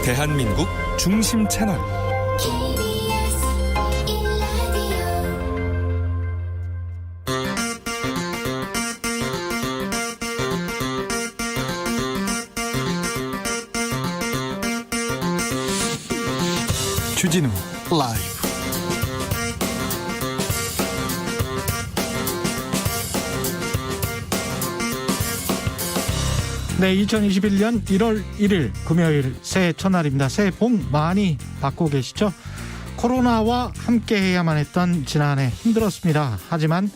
대한민국 중심 채널 주진우 라이브. 네, 2021년 1월 1일 금요일 새해 첫날입니다. 새해 복 많이 받고 계시죠? 코로나와 함께 해야만 했던 지난해 힘들었습니다. 하지만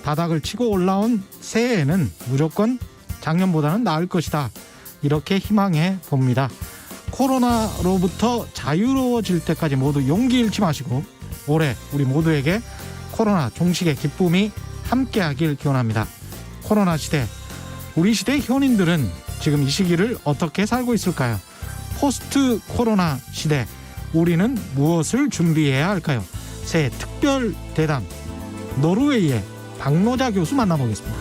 바닥을 치고 올라온 새해에는 무조건 작년보다는 나을 것이다. 이렇게 희망해 봅니다. 코로나로부터 자유로워질 때까지 모두 용기 잃지 마시고 올해 우리 모두에게 코로나 종식의 기쁨이 함께하길 기원합니다. 코로나 시대, 우리 시대의 현인들은 지금 이 시기를 어떻게 살고 있을까요? 포스트 코로나 시대, 우리는 무엇을 준비해야 할까요? 새해 특별 대담, 노르웨이의 박노자 교수 만나보겠습니다.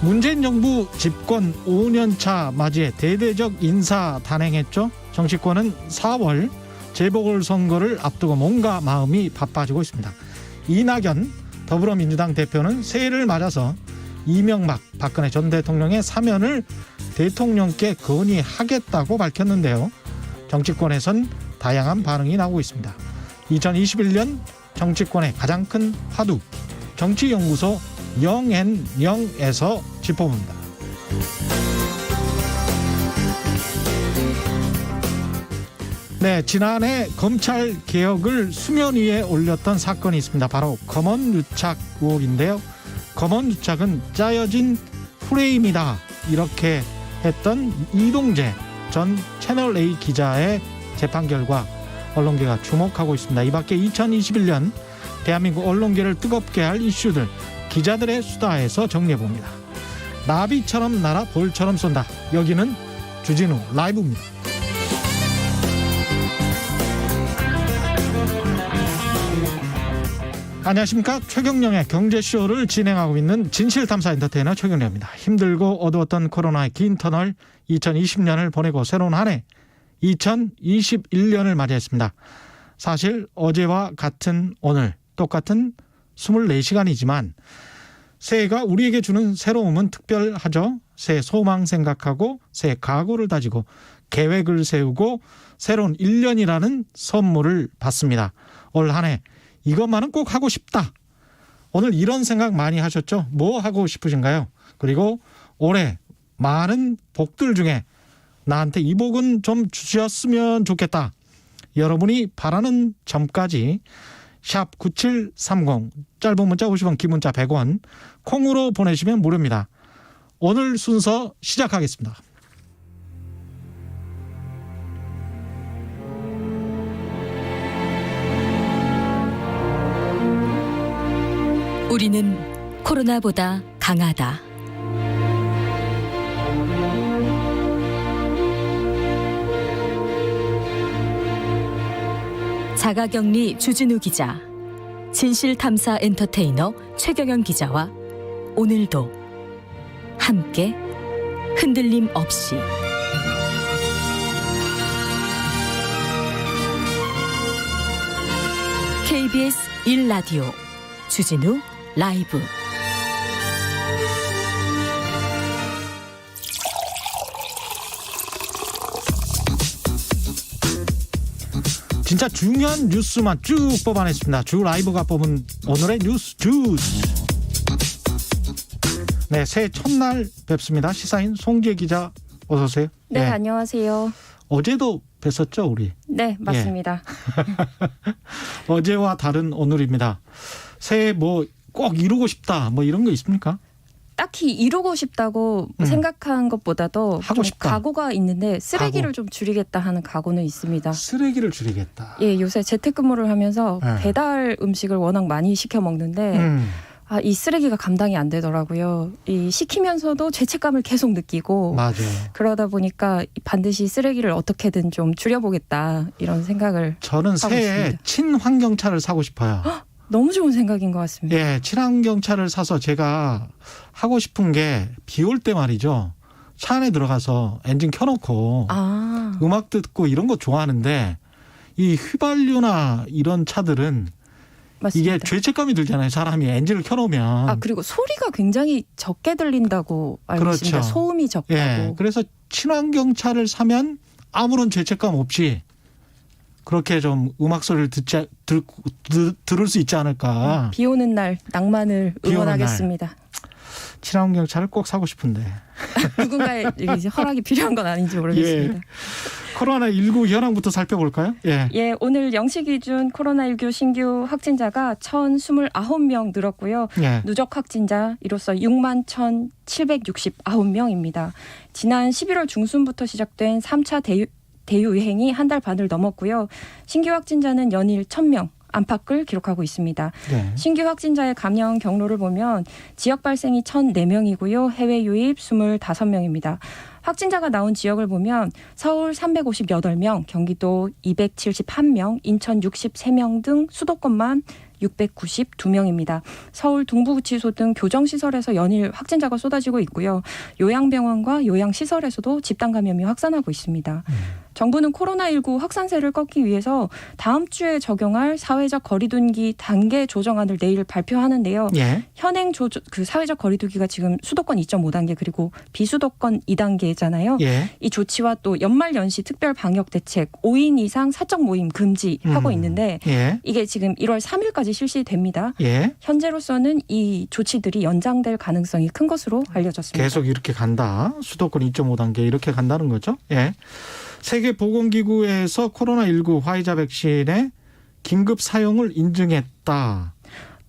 문재인 정부 집권 5년차 맞이해 대대적 인사 단행했죠. 정치권은 4월 재보궐선거를 앞두고 뭔가 마음이 바빠지고 있습니다. 이낙연 더불어민주당 대표는 새해를 맞아서 이명박 박근혜 전 대통령의 사면을 대통령께 건의하겠다고 밝혔는데요. 정치권에선 다양한 반응이 나오고 있습니다. 2021년 정치권의 가장 큰 화두, 정치연구소 영앤영에서 짚어봅니다. 네, 지난해 검찰 개혁을 수면 위에 올렸던 사건이 있습니다. 바로 검언유착 의혹인데요. 검언유착은 짜여진 프레임이다, 이렇게 했던 이동재 전 채널A 기자의 재판 결과 언론계가 주목하고 있습니다. 이 밖에 2021년 대한민국 언론계를 뜨겁게 할 이슈들 기자들의 수다에서 정리해봅니다. 나비처럼 날아 벌처럼 쏜다. 여기는 주진우 라이브입니다. 안녕하십니까. 최경영의 경제쇼를 진행하고 있는 진실탐사 엔터테이너 최경영입니다. 힘들고 어두웠던 코로나의 긴 터널 2020년을 보내고 새로운 한 해 2021년을 맞이했습니다. 사실 어제와 같은 오늘 똑같은 24시간이지만 새해가 우리에게 주는 새로움은 특별하죠. 새해 소망 생각하고 새해 각오를 다지고 계획을 세우고 새로운 1년이라는 선물을 받습니다. 올 한 해 이것만은 꼭 하고 싶다. 오늘 이런 생각 많이 하셨죠? 뭐 하고 싶으신가요? 그리고 올해 많은 복들 중에 나한테 이 복은 좀 주셨으면 좋겠다. 여러분이 바라는 점까지 샵 9730, 짧은 문자 50원, 긴 문자 100원, 콩으로 보내시면 무료입니다. 오늘 순서 시작하겠습니다. 우리는 코로나보다 강하다. 자가격리 주진우 기자, 진실탐사 엔터테이너 최경영 기자와 오늘도 함께 흔들림 없이 KBS 1라디오 주진우 라이브. 진짜 중요한 뉴스만 쭉 뽑아냈습니다. 주 라이브가 뽑은 오늘의 뉴스 주스. 네, 새해 첫날 뵙습니다. 시사인 송지혜 기자 어서 오세요. 네, 안녕하세요. 어제도 뵀었죠, 우리? 네, 맞습니다. 어제와 다른 오늘입니다. 새해 뭐 꼭 이루고 싶다, 뭐 이런 거 있습니까? 딱히 이루고 싶다고 생각한 것보다도 하고 좀 싶다. 각오가 있는데 쓰레기를 각오. 좀 줄이겠다 하는 각오는 있습니다. 쓰레기를 줄이겠다. 예, 요새 재택근무를 하면서 네. 배달 음식을 워낙 많이 시켜 먹는데 이 쓰레기가 감당이 안 되더라고요. 이 시키면서도 죄책감을 계속 느끼고 맞아요. 그러다 보니까 반드시 쓰레기를 어떻게든 좀 줄여보겠다 이런 생각을 저는 하고 새해 있습니다. 친환경차를 사고 싶어요. 너무 좋은 생각인 것 같습니다. 예, 친환경차를 사서 제가 하고 싶은 게 비 올 때 말이죠. 차 안에 들어가서 엔진 켜놓고 음악 듣고 이런 거 좋아하는데 이 휘발유나 이런 차들은 맞습니다. 이게 죄책감이 들잖아요. 사람이 엔진을 켜놓으면. 그리고 소리가 굉장히 적게 들린다고 알고 그렇죠. 있습니다. 소음이 적다고. 예, 그래서 친환경 차를 사면 아무런 죄책감 없이 그렇게 좀 음악 소리를 들을 수 있지 않을까. 비 오는 날 낭만을 비 오는 응원하겠습니다. 친환경 차를 꼭 사고 싶은데. 누군가의 이제 허락이 필요한 건 아닌지 모르겠습니다. 예. 코로나19 현황부터 살펴볼까요? 예. 예, 오늘 0시 기준 코로나19 신규 확진자가 1,029명 늘었고요. 예. 누적 확진자 이로써 61,769명입니다. 지난 11월 중순부터 시작된 3차 대유행이 한 달 반을 넘었고요. 신규 확진자는 연일 1,000명 안팎을 기록하고 있습니다. 네. 신규 확진자의 감염 경로를 보면 지역 발생이 1,004명이고요. 해외 유입 25명입니다. 확진자가 나온 지역을 보면 서울 358명, 경기도 271명, 인천 63명 등 수도권만 692명입니다. 서울 동부구치소 등 교정시설에서 연일 확진자가 쏟아지고 있고요. 요양병원과 요양시설에서도 집단 감염이 확산하고 있습니다. 정부는 코로나19 확산세를 꺾기 위해서 다음 주에 적용할 사회적 거리두기 단계 조정안을 내일 발표하는데요. 예. 현행 그 사회적 거리두기가 지금 수도권 2.5단계 그리고 비수도권 2단계잖아요. 예. 이 조치와 또 연말 연시 특별 방역 대책 5인 이상 사적 모임 금지하고 있는데 예. 이게 지금 1월 3일까지 실시됩니다. 예. 현재로서는 이 조치들이 연장될 가능성이 큰 것으로 알려졌습니다. 계속 이렇게 간다. 수도권 2.5단계 이렇게 간다는 거죠. 예. 세계보건기구에서 코로나19 화이자 백신의 긴급 사용을 인증했다.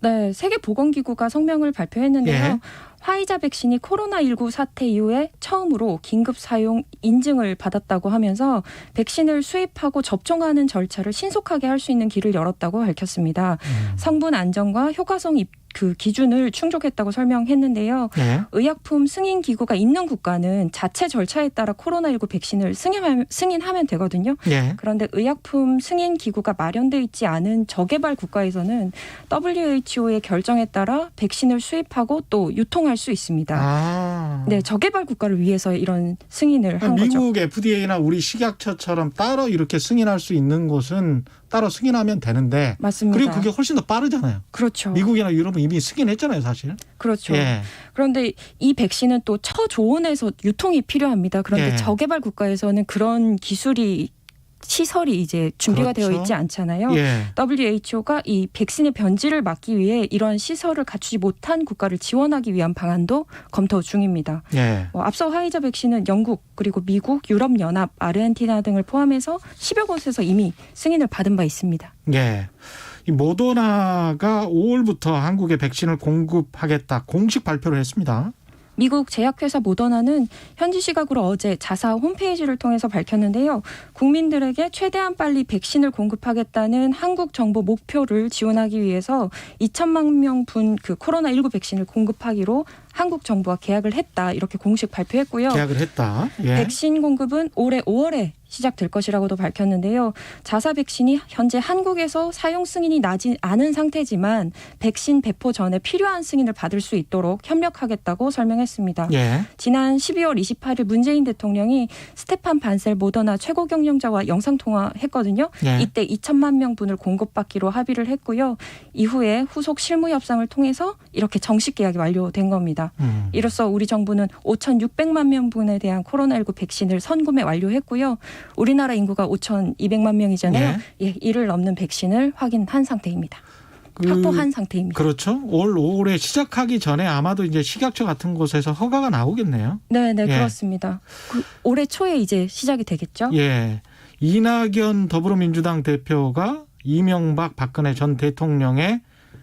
네, 세계보건기구가 성명을 발표했는데요. 예. 화이자 백신이 코로나19 사태 이후에 처음으로 긴급 사용 인증을 받았다고 하면서 백신을 수입하고 접종하는 절차를 신속하게 할 수 있는 길을 열었다고 밝혔습니다. 성분 안전과 효과성 그 기준을 충족했다고 설명했는데요. 예. 의약품 승인 기구가 있는 국가는 자체 절차에 따라 코로나19 백신을 승인하면 되거든요. 예. 그런데 의약품 승인 기구가 마련돼 있지 않은 저개발 국가에서는 WHO의 결정에 따라 백신을 수입하고 또 유통할 수 있습니다. 아. 네, 저개발 국가를 위해서 이런 승인을 한 거죠. 미국 FDA나 우리 식약처처럼 따로 이렇게 승인할 수 있는 곳은 따로 승인하면 되는데. 맞습니다. 그리고 그게 훨씬 더 빠르잖아요. 그렇죠. 미국이나 유럽은 이미 승인했잖아요, 사실. 그렇죠. 예. 그런데 이 백신은 또 처조원에서 유통이 필요합니다. 그런데 예. 저개발 국가에서는 그런 시설이 이제 준비가 그렇죠. 되어 있지 않잖아요. 예. WHO가 이 백신의 변질을 막기 위해 이런 시설을 갖추지 못한 국가를 지원하기 위한 방안도 검토 중입니다. 예. 앞서 화이자 백신은 영국 그리고 미국, 유럽연합, 아르헨티나 등을 포함해서 10여 곳에서 이미 승인을 받은 바 있습니다. 예. 이 모더나가 5월부터 한국에 백신을 공급하겠다 공식 발표를 했습니다. 미국 제약회사 모더나는 현지 시각으로 어제 자사 홈페이지를 통해서 밝혔는데요. 국민들에게 최대한 빨리 백신을 공급하겠다는 한국 정부 목표를 지원하기 위해서 2천만 명분 그 코로나19 백신을 공급하기로 한국 정부와 계약을 했다. 이렇게 공식 발표했고요. 계약을 했다. 예. 백신 공급은 올해 5월에 시작될 것이라고도 밝혔는데요. 자사 백신이 현재 한국에서 사용 승인이 나지 않은 상태지만 백신 배포 전에 필요한 승인을 받을 수 있도록 협력하겠다고 설명했습니다. 예. 지난 12월 28일 문재인 대통령이 스테판 반셀 모더나 최고 경영자와 영상통화했거든요. 예. 이때 2천만 명분을 공급받기로 합의를 했고요. 이후에 후속 실무 협상을 통해서 이렇게 정식 계약이 완료된 겁니다. 이로써 우리 정부는 5,600만 명분에 대한 코로나19 백신을 선구매 완료했고요. 우리나라 인구가 5,200만 명이잖아요. 예, 이를 넘는 백신을 확인한 상태입니다. 확보한 상태입니다. 그렇죠. 올 5월에 시작하기 전에 아마도 이제 식약처 같은 곳에서 허가가 나오겠네요. 네, 예. 그렇습니다. 올해 초에 이제 시작이 되겠죠. 예. 이낙연 더불어민주당 대표가 이명박 박근혜 전 대통령의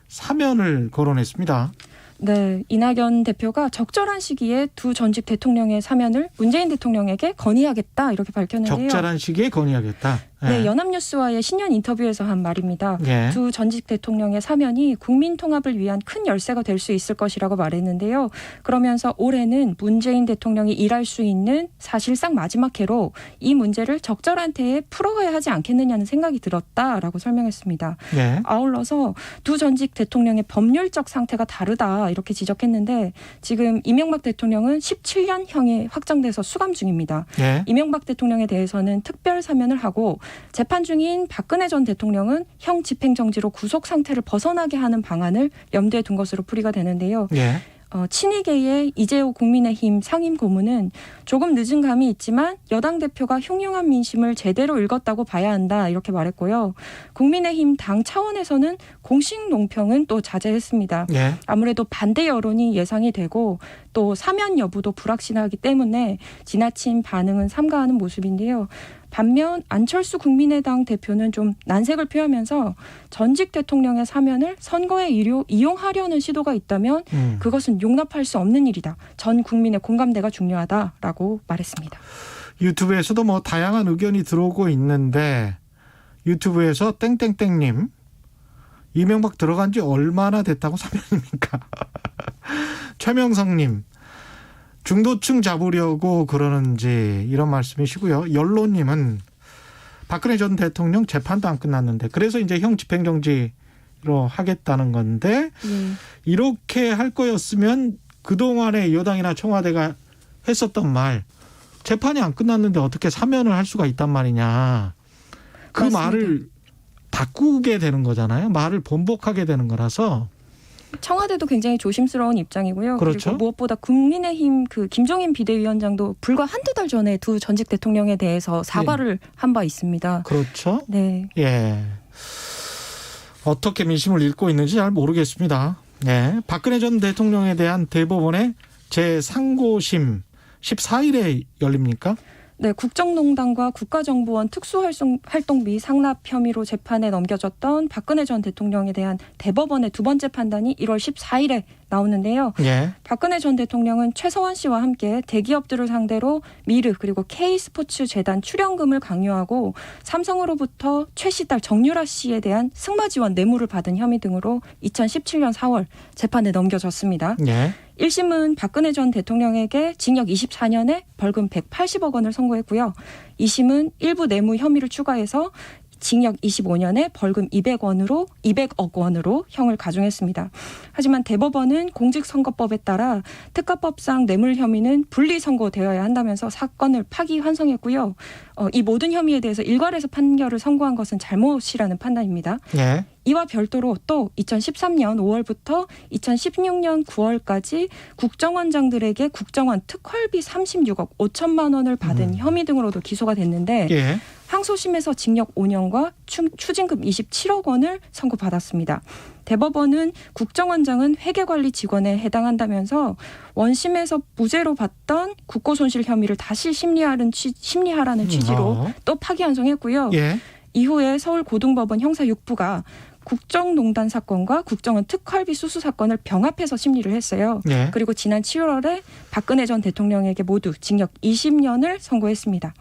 사면을 거론했습니다. 네, 이낙연 대표가 적절한 시기에 두 전직 대통령의 사면을 문재인 대통령에게 건의하겠다 이렇게 밝혔는데요. 적절한 시기에 건의하겠다. 네, 연합뉴스와의 신년 인터뷰에서 한 말입니다. 예. 두 전직 대통령의 사면이 국민 통합을 위한 큰 열쇠가 될 수 있을 것이라고 말했는데요. 그러면서 올해는 문재인 대통령이 일할 수 있는 사실상 마지막 해로 이 문제를 적절한 때에 풀어가야 하지 않겠느냐는 생각이 들었다라고 설명했습니다. 예. 아울러서 두 전직 대통령의 법률적 상태가 다르다 이렇게 지적했는데 지금 이명박 대통령은 17년형이 확정돼서 수감 중입니다. 예. 이명박 대통령에 대해서는 특별 사면을 하고 재판 중인 박근혜 전 대통령은 형 집행정지로 구속 상태를 벗어나게 하는 방안을 염두에 둔 것으로 풀이가 되는데요. 예. 친이계의 이재호 국민의힘 상임고문은 조금 늦은 감이 있지만 여당 대표가 흉흉한 민심을 제대로 읽었다고 봐야 한다 이렇게 말했고요. 국민의힘 당 차원에서는 공식 논평은 또 자제했습니다. 예. 아무래도 반대 여론이 예상이 되고 또 사면 여부도 불확실하기 때문에 지나친 반응은 삼가하는 모습인데요. 반면 안철수 국민의당 대표는 좀 난색을 표하면서 전직 대통령의 사면을 선거에 이용하려는 시도가 있다면 그것은 용납할 수 없는 일이다. 전 국민의 공감대가 중요하다라고 말했습니다. 유튜브에서도 뭐 다양한 의견이 들어오고 있는데 유튜브에서 땡땡땡님 이명박 들어간 지 얼마나 됐다고 사면입니까? 최명성님 중도층 잡으려고 그러는지 이런 말씀이시고요. 연로님은 박근혜 전 대통령 재판도 안 끝났는데 그래서 이제 형 집행정지로 하겠다는 건데 이렇게 할 거였으면 그동안에 여당이나 청와대가 했었던 말 재판이 안 끝났는데 어떻게 사면을 할 수가 있단 말이냐. 그 맞습니다. 말을 바꾸게 되는 거잖아요. 말을 번복하게 되는 거라서. 청와대도 굉장히 조심스러운 입장이고요. 그렇죠. 그리고 무엇보다 국민의힘 그 김종인 비대위원장도 불과 한두 달 전에 두 전직 대통령에 대해서 사과를 한 바 있습니다. 그렇죠. 네. 예. 어떻게 민심을 읽고 있는지 잘 모르겠습니다. 예. 박근혜 전 대통령에 대한 대법원의 제3고심 14일에 열립니까? 네, 국정농단과 국가정보원 특수활동비 상납 혐의로 재판에 넘겨졌던 박근혜 전 대통령에 대한 대법원의 두 번째 판단이 1월 14일에 나오는데요. 예. 박근혜 전 대통령은 최서원 씨와 함께 대기업들을 상대로 미르 그리고 K스포츠 재단 출연금을 강요하고 삼성으로부터 최 씨 딸 정유라 씨에 대한 승마 지원 뇌물을 받은 혐의 등으로 2017년 4월 재판에 넘겨졌습니다. 예. 1심은 박근혜 전 대통령에게 징역 24년에 벌금 180억 원을 선고했고요. 2심은 일부 뇌물 혐의를 추가해서 징역 25년에 벌금 200억 원으로 형을 가중했습니다. 하지만 대법원은 공직선거법에 따라 특가법상 뇌물 혐의는 분리 선고되어야 한다면서 사건을 파기환송했고요. 이 모든 혐의에 대해서 일괄해서 판결을 선고한 것은 잘못이라는 판단입니다. 예. 이와 별도로 또 2013년 5월부터 2016년 9월까지 국정원장들에게 국정원 특활비 36억 5천만 원을 받은 혐의 등으로도 기소가 됐는데 예. 항소심에서 징역 5년과 추징금 27억 원을 선고받았습니다. 대법원은 국정원장은 회계관리 직원에 해당한다면서 원심에서 무죄로 봤던 국고손실 혐의를 다시 심리하라는 취지로 또 파기환송했고요. 예. 이후에 서울고등법원 형사 6부가 국정농단 사건과 국정원 특활비 수수 사건을 병합해서 심리를 했어요. 예. 그리고 지난 7월에 박근혜 전 대통령에게 모두 징역 20년을 선고했습니다.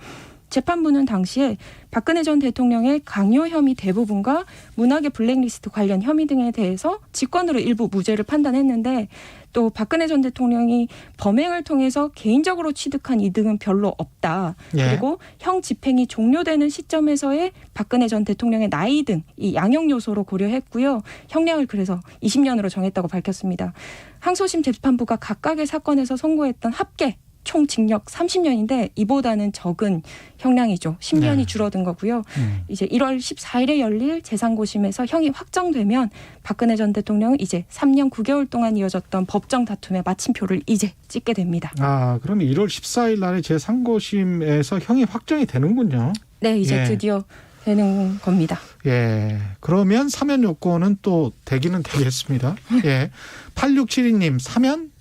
재판부는 당시에 박근혜 전 대통령의 강요 혐의 대부분과 문학의 블랙리스트 관련 혐의 등에 대해서 직권으로 일부 무죄를 판단했는데 또 박근혜 전 대통령이 범행을 통해서 개인적으로 취득한 이득은 별로 없다. 예. 그리고 형 집행이 종료되는 시점에서의 박근혜 전 대통령의 나이 등 이 양형 요소로 고려했고요. 형량을 그래서 20년으로 정했다고 밝혔습니다. 항소심 재판부가 각각의 사건에서 선고했던 합계 총 징역 30년인데 이보다는 적은 형량이죠. 10년이 네. 줄어든 거고요. 이제 1월 14일에 열릴 제3고심에서 형이 확정되면 박근혜 전 대통령은 이제 3년 9개월 동안 이어졌던 법정 다툼의 마침표를 이제 찍게 됩니다. 아, 그럼 1월 14일 날에 제3고심에서 형이 확정이 되는군요. 네, 이제 예. 드디어 되는 겁니다. 예. 그러면 사면 요건은 또 되기는 되겠습니다. 예. 8672님, 사면?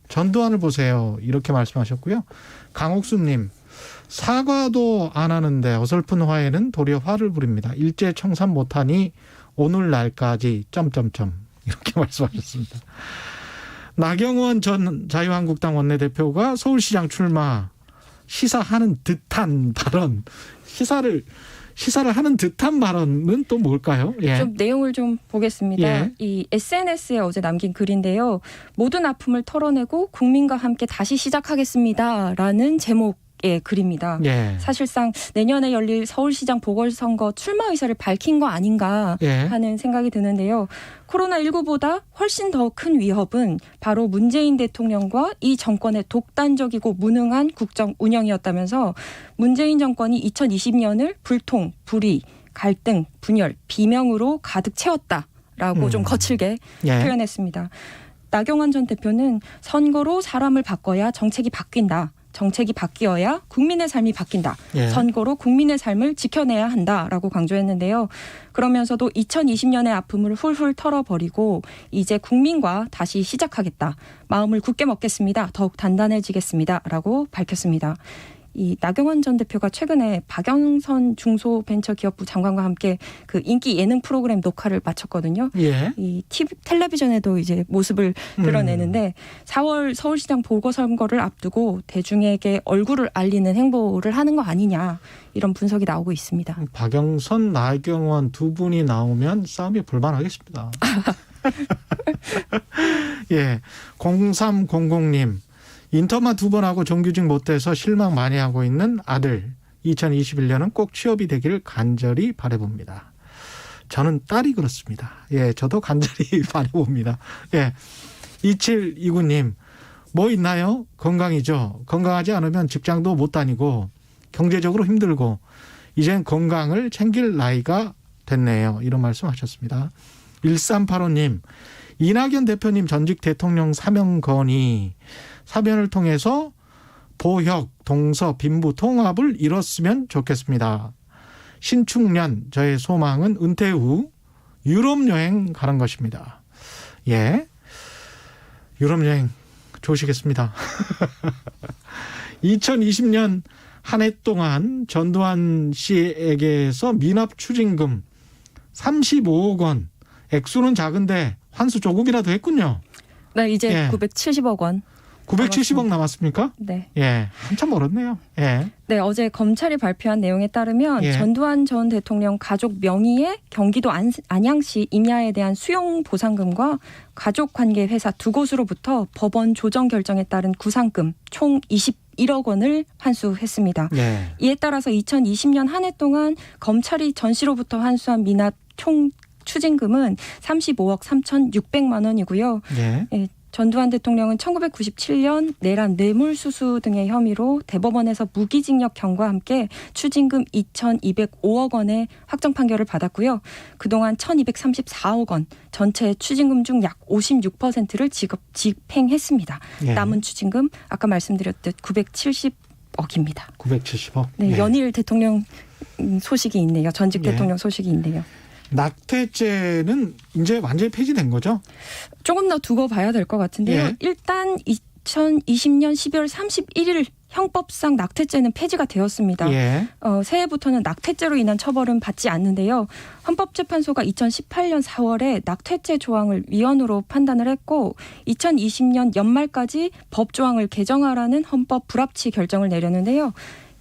전두환을 보세요. 이렇게 말씀하셨고요. 강옥수님, 사과도 안 하는데 어설픈 화해는 도리어 화를 부립니다. 일제 청산 못하니 오늘날까지 점점점 이렇게 말씀하셨습니다. 나경원 전 자유한국당 원내대표가 서울시장 출마 시사하는 듯한 발언, 시사를 하는 듯한 발언은 또 뭘까요? 예. 좀 내용을 좀 보겠습니다. 예. 이 SNS에 어제 남긴 글인데요. 모든 아픔을 털어내고 국민과 함께 다시 시작하겠습니다라는 제목의 글입니다. 예. 사실상 내년에 열릴 서울시장 보궐선거 출마 의사를 밝힌 거 아닌가 예. 하는 생각이 드는데요. 코로나19보다 훨씬 더 큰 위협은 바로 문재인 대통령과 이 정권의 독단적이고 무능한 국정 운영이었다면서 문재인 정권이 2020년을 불통, 불의, 갈등, 분열, 비명으로 가득 채웠다라고 좀 거칠게 예. 표현했습니다. 나경원 전 대표는 선거로 사람을 바꿔야 정책이 바뀐다. 정책이 바뀌어야 국민의 삶이 바뀐다. 예. 선거로 국민의 삶을 지켜내야 한다라고 강조했는데요. 그러면서도 2020년의 아픔을 훌훌 털어버리고 이제 국민과 다시 시작하겠다. 마음을 굳게 먹겠습니다. 더욱 단단해지겠습니다라고 밝혔습니다. 이 나경원 전 대표가 최근에 박영선 중소벤처기업부 장관과 함께 그 인기 예능 프로그램 녹화를 마쳤거든요. 예. 이 텔레비전에도 이제 모습을 드러내는데 4월 서울시장 보궐선거를 앞두고 대중에게 얼굴을 알리는 행보를 하는 거 아니냐 이런 분석이 나오고 있습니다. 박영선, 나경원 두 분이 나오면 싸움이 불만하겠습니다. 예. 0300님. 인터만 2번 하고 정규직 못돼서 실망 많이 하고 있는 아들. 2021년은 꼭 취업이 되기를 간절히 바라봅니다. 저는 딸이 그렇습니다. 예, 저도 간절히 바라봅니다. 예. 2729님. 뭐 있나요? 건강이죠. 건강하지 않으면 직장도 못 다니고 경제적으로 힘들고 이젠 건강을 챙길 나이가 됐네요. 이런 말씀하셨습니다. 1385님. 이낙연 대표님 전직 대통령 사면 건의 사면을 통해서 보혁, 동서, 빈부 통합을 이뤘으면 좋겠습니다. 신축년 저의 소망은 은퇴 후 유럽 여행 가는 것입니다. 예, 유럽 여행 좋으시겠습니다. 2020년 한 해 동안 전두환 씨에게서 미납 추징금 35억 원. 액수는 작은데 환수 조금이라도 했군요. 네, 이제 예. 970억 원. 970억 남았습니까? 네. 예, 한참 멀었네요. 예. 네, 어제 검찰이 발표한 내용에 따르면 예. 전두환 전 대통령 가족 명의의 경기도 안양시 임야에 대한 수용 보상금과 가족관계 회사 두 곳으로부터 법원 조정 결정에 따른 구상금 총 21억 원을 환수했습니다. 예. 이에 따라서 2020년 한 해 동안 검찰이 전 씨로부터 환수한 미납 총 추징금은 35억 3,600만 원이고요. 예. 예, 전두환 대통령은 1997년 내란 뇌물수수 등의 혐의로 대법원에서 무기징역형과 함께 추징금 2,205억 원의 확정 판결을 받았고요. 그동안 1,234억 원, 전체 추징금 중 약 56%를 집행했습니다. 예. 남은 추징금 아까 말씀드렸듯 970억입니다. 970억. 네, 예. 연일 대통령 소식이 있네요. 전직 예. 대통령 소식이 있네요. 낙태죄는 이제 완전히 폐지된 거죠? 조금 더 두고 봐야 될 것 같은데요. 예. 일단 2020년 12월 31일 형법상 낙태죄는 폐지가 되었습니다. 예. 새해부터는 낙태죄로 인한 처벌은 받지 않는데요. 헌법재판소가 2018년 4월에 낙태죄 조항을 위헌으로 판단을 했고 2020년 연말까지 법 조항을 개정하라는 헌법 불합치 결정을 내렸는데요.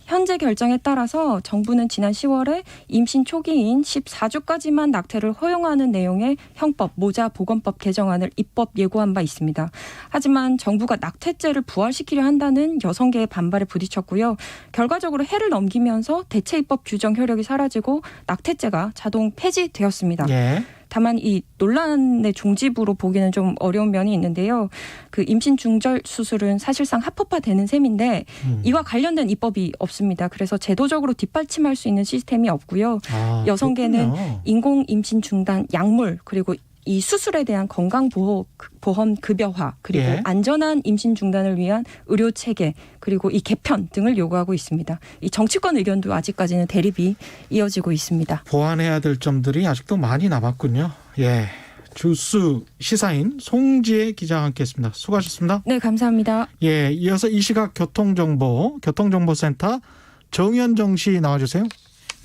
현재 결정에 따라서 정부는 지난 10월에 임신 초기인 14주까지만 낙태를 허용하는 내용의 형법 모자보건법 개정안을 입법 예고한 바 있습니다. 하지만 정부가 낙태죄를 부활시키려 한다는 여성계의 반발에 부딪혔고요. 결과적으로 해를 넘기면서 대체 입법 규정 효력이 사라지고 낙태죄가 자동 폐지되었습니다. 예. 다만 이 논란의 종지부로 보기는 좀 어려운 면이 있는데요. 그 임신 중절 수술은 사실상 합법화되는 셈인데 이와 관련된 입법이 없습니다. 그래서 제도적으로 뒷받침할 수 있는 시스템이 없고요. 아, 여성계는 그렇군요. 인공 임신 중단 약물 그리고 이 수술에 대한 건강보험 급여화 그리고 예. 안전한 임신 중단을 위한 의료 체계 그리고 이 개편 등을 요구하고 있습니다. 이 정치권 의견도 아직까지는 대립이 이어지고 있습니다. 보완해야 될 점들이 아직도 많이 남았군요. 예. 주스 시사인 송지혜 기자와 함께했습니다. 수고하셨습니다. 네, 감사합니다. 예. 이어서 이 시각 교통정보센터 정현정 씨 나와주세요.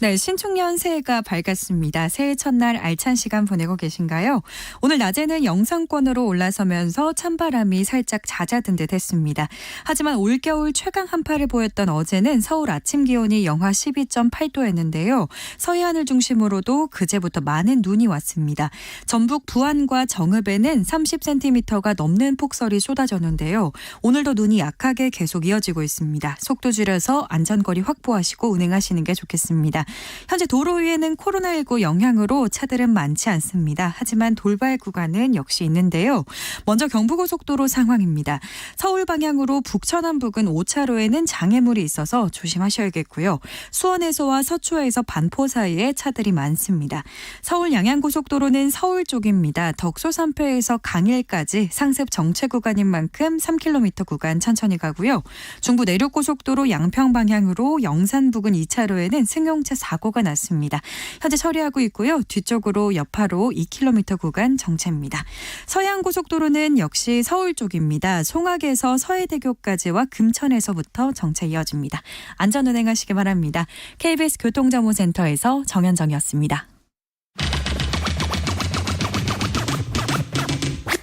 네, 신축년 새해가 밝았습니다. 새해 첫날 알찬 시간 보내고 계신가요? 오늘 낮에는 영상권으로 올라서면서 찬바람이 살짝 잦아든 듯 했습니다. 하지만 올겨울 최강 한파를 보였던 어제는 서울 아침 기온이 영하 12.8도였는데요. 서해안을 중심으로도 그제부터 많은 눈이 왔습니다. 전북 부안과 정읍에는 30cm가 넘는 폭설이 쏟아졌는데요. 오늘도 눈이 약하게 계속 이어지고 있습니다. 속도 줄여서 안전거리 확보하시고 운행하시는 게 좋겠습니다. 현재 도로 위에는 코로나19 영향으로 차들은 많지 않습니다. 하지만 돌발 구간은 역시 있는데요. 먼저 경부고속도로 상황입니다. 서울 방향으로 북천안 부근 5차로에는 장애물이 있어서 조심하셔야겠고요. 수원에서와 서초에서 반포 사이에 차들이 많습니다. 서울 양양고속도로는 서울 쪽입니다. 덕소3패에서 강일까지 상습 정체 구간인 만큼 3km 구간 천천히 가고요. 중부 내륙고속도로 양평 방향으로 영산 부근 2차로에는 승용차 사고가 났습니다. 현재 처리하고 있고요. 뒤쪽으로 여파로 2km 구간 정체입니다. 서해안고속도로는 역시 서울 쪽입니다. 송악에서 서해대교까지와 금천에서부터 정체 이어집니다. 안전운행하시기 바랍니다. KBS 교통정보센터에서 정현정이었습니다.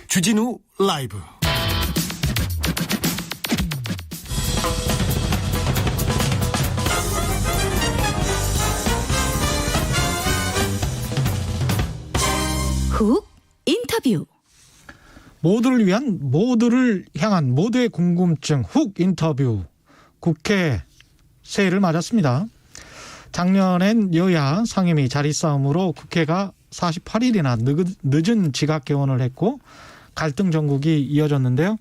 주진우 라이브. 훅 인터뷰. 모두를 위한 모두를 향한 모두의 궁금증 훅 인터뷰. 국회 새해를 맞았습니다. 작년엔 여야 상임위 자리 싸움으로 국회가 48일이나 늦은 지각 개원을 했고 갈등 전국이 이어졌는데요.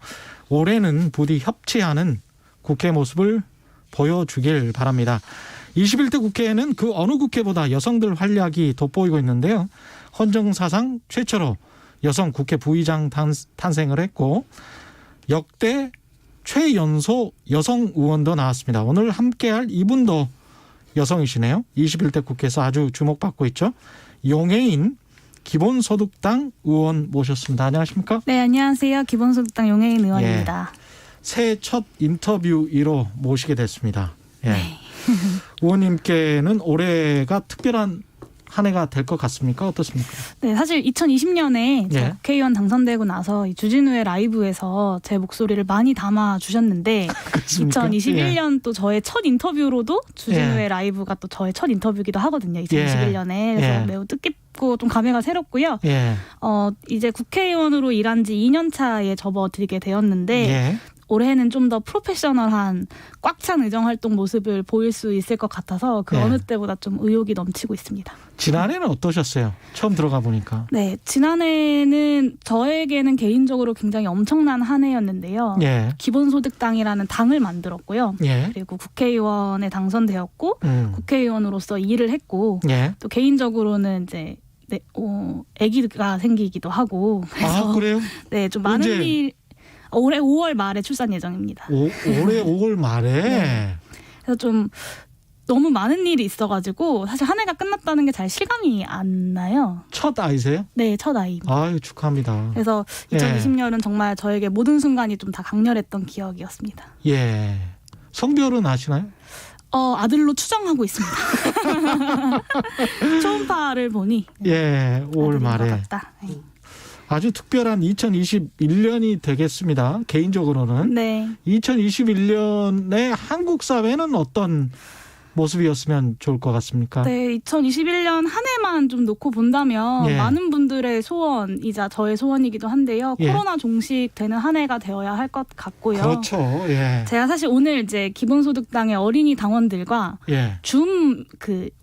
올해는 부디 협치하는 국회 모습을 보여주길 바랍니다. 21대 국회에는 그 어느 국회보다 여성들 활약이 돋보이고 있는데요. 헌정사상 최초로 여성 국회 부의장 탄생을 했고 역대 최연소 여성 의원도 나왔습니다. 오늘 함께할 이분도 여성이시네요. 21대 국회에서 아주 주목받고 있죠. 용해인 기본소득당 의원 모셨습니다. 안녕하십니까? 네, 안녕하세요. 기본소득당 용해인 의원입니다. 새해 첫 인터뷰 1호 모시게 됐습니다. 예. 네. 의원님께는 올해가 특별한 한 해가 될 것 같습니까? 어떻습니까? 네, 사실 2020년에 예. 국회의원 당선되고 나서 이 주진우의 라이브에서 제 목소리를 많이 담아 주셨는데 그렇습니까? 2021년 또 저의 첫 인터뷰로도 주진우의 예. 라이브가 또 저의 첫 인터뷰이기도 하거든요. 2021년에. 그래서 예. 매우 뜻깊고 좀 감회가 새롭고요. 예. 이제 국회의원으로 일한 지 2년 차에 접어들게 되었는데 예. 올해는 좀 더 프로페셔널한 꽉 찬 의정활동 모습을 보일 수 있을 것 같아서 그 네. 어느 때보다 좀 의욕이 넘치고 있습니다. 지난해는 어떠셨어요? 처음 들어가 보니까. 네, 지난해는 저에게는 개인적으로 굉장히 엄청난 한 해였는데요. 예. 기본소득당이라는 당을 만들었고요. 예. 그리고 국회의원에 당선되었고 국회의원으로서 일을 했고 예. 또 개인적으로는 이제 아기가 생기기도 하고 그래서 아, 그래요? 네, 좀 많은 언제? 일 올해 5월 말에 출산 예정입니다. 올해 5월 말에. 네. 그래서 좀 너무 많은 일이 있어가지고 사실 한 해가 끝났다는 게 잘 실감이 안 나요. 첫 아이세요? 네, 첫 아이입니다. 아유, 축하합니다. 그래서 2020년은 정말 저에게 모든 순간이 좀 다 강렬했던 기억이었습니다. 예. 성별은 아시나요? 아들로 추정하고 있습니다. 초음파를 보니 예, 5월 말에. 네. 아주 특별한 2021년이 되겠습니다. 개인적으로는. 네. 2021년에 한국 사회는 어떤 모습이었으면 좋을 것 같습니까? 네, 2021년 한 해만 좀 놓고 본다면 예. 많은 분들의 소원이자 저의 소원이기도 한데요. 예. 코로나 종식되는 한 해가 되어야 할 것 같고요. 그렇죠. 예. 제가 사실 오늘 이제 기본소득당의 어린이 당원들과 예. 줌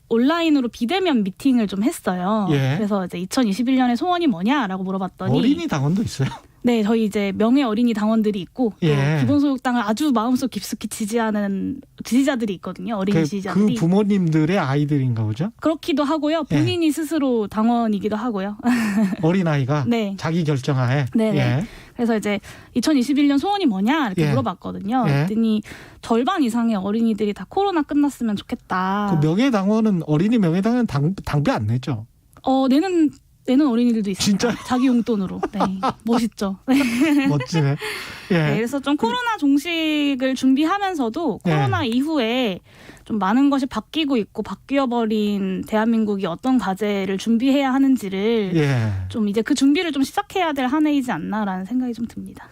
온라인으로 비대면 미팅을 좀 했어요. 예. 그래서 이제 2021년의 소원이 뭐냐라고 물어봤더니 어린이 당원도 있어요? 네, 저희 이제 명예 어린이 당원들이 있고 또 예. 기본소득당을 아주 마음속 깊숙이 지지하는 지지자들이 있거든요. 어린이 지지자들이. 그 부모님들의 아이들인가 보죠? 그렇기도 하고요. 본인이 스스로 당원이기도 하고요. 어린아이가 네. 자기 결정하에. 네. 예. 그래서 이제 2021년 소원이 뭐냐 이렇게 예. 물어봤거든요. 예. 그랬더니 절반 이상의 어린이들이 다 코로나 끝났으면 좋겠다. 그 명예당원은 어린이 명예당원은 당비 안 내죠? 내는 내는 어린이들도 있습니다. 진짜요? 자기 용돈으로. 네. 멋있죠. 네. 멋지네. 예. 네, 그래서 좀 코로나 종식을 준비하면서도 코로나 이후에 좀 많은 것이 바뀌고 있고 바뀌어버린 대한민국이 어떤 과제를 준비해야 하는지를 예. 좀 이제 그 준비를 좀 시작해야 될 한 해이지 않나라는 생각이 좀 듭니다.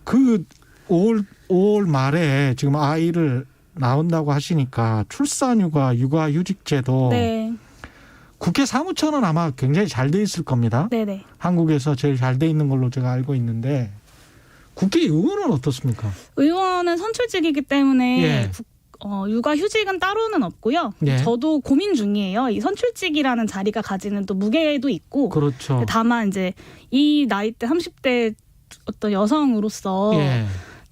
그 5월 말에 지금 아이를 낳는다고 하시니까 출산휴가, 육아휴직제도 네, 국회 사무처는 아마 굉장히 잘 돼 있을 겁니다. 네네. 한국에서 제일 잘 돼 있는 걸로 제가 알고 있는데 국회의원은 어떻습니까? 의원은 선출직이기 때문에 예. 육아휴직은 따로는 없고요. 예. 저도 고민 중이에요. 이 선출직이라는 자리가 가지는 또 무게도 있고, 그렇죠. 다만 이제 이 나이대 30대 어떤 여성으로서 예.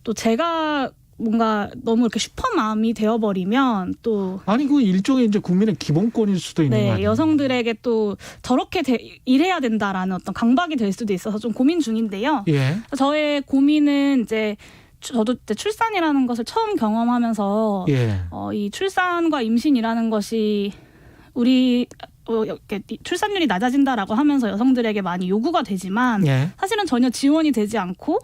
또 제가 뭔가 너무 이렇게 슈퍼맘이 되어버리면 또 아니 그 일종의 이제 국민의 기본권일 수도 있는 거 네, 아니에요? 여성들에게 또 저렇게 일해야 된다라는 어떤 강박이 될 수도 있어서 좀 고민 중인데요. 예. 저의 고민은 이제 저도 이제 출산이라는 것을 처음 경험하면서 예. 이 출산과 임신이라는 것이 우리 이렇게 출산율이 낮아진다라고 하면서 여성들에게 많이 요구가 되지만 예. 사실은 전혀 지원이 되지 않고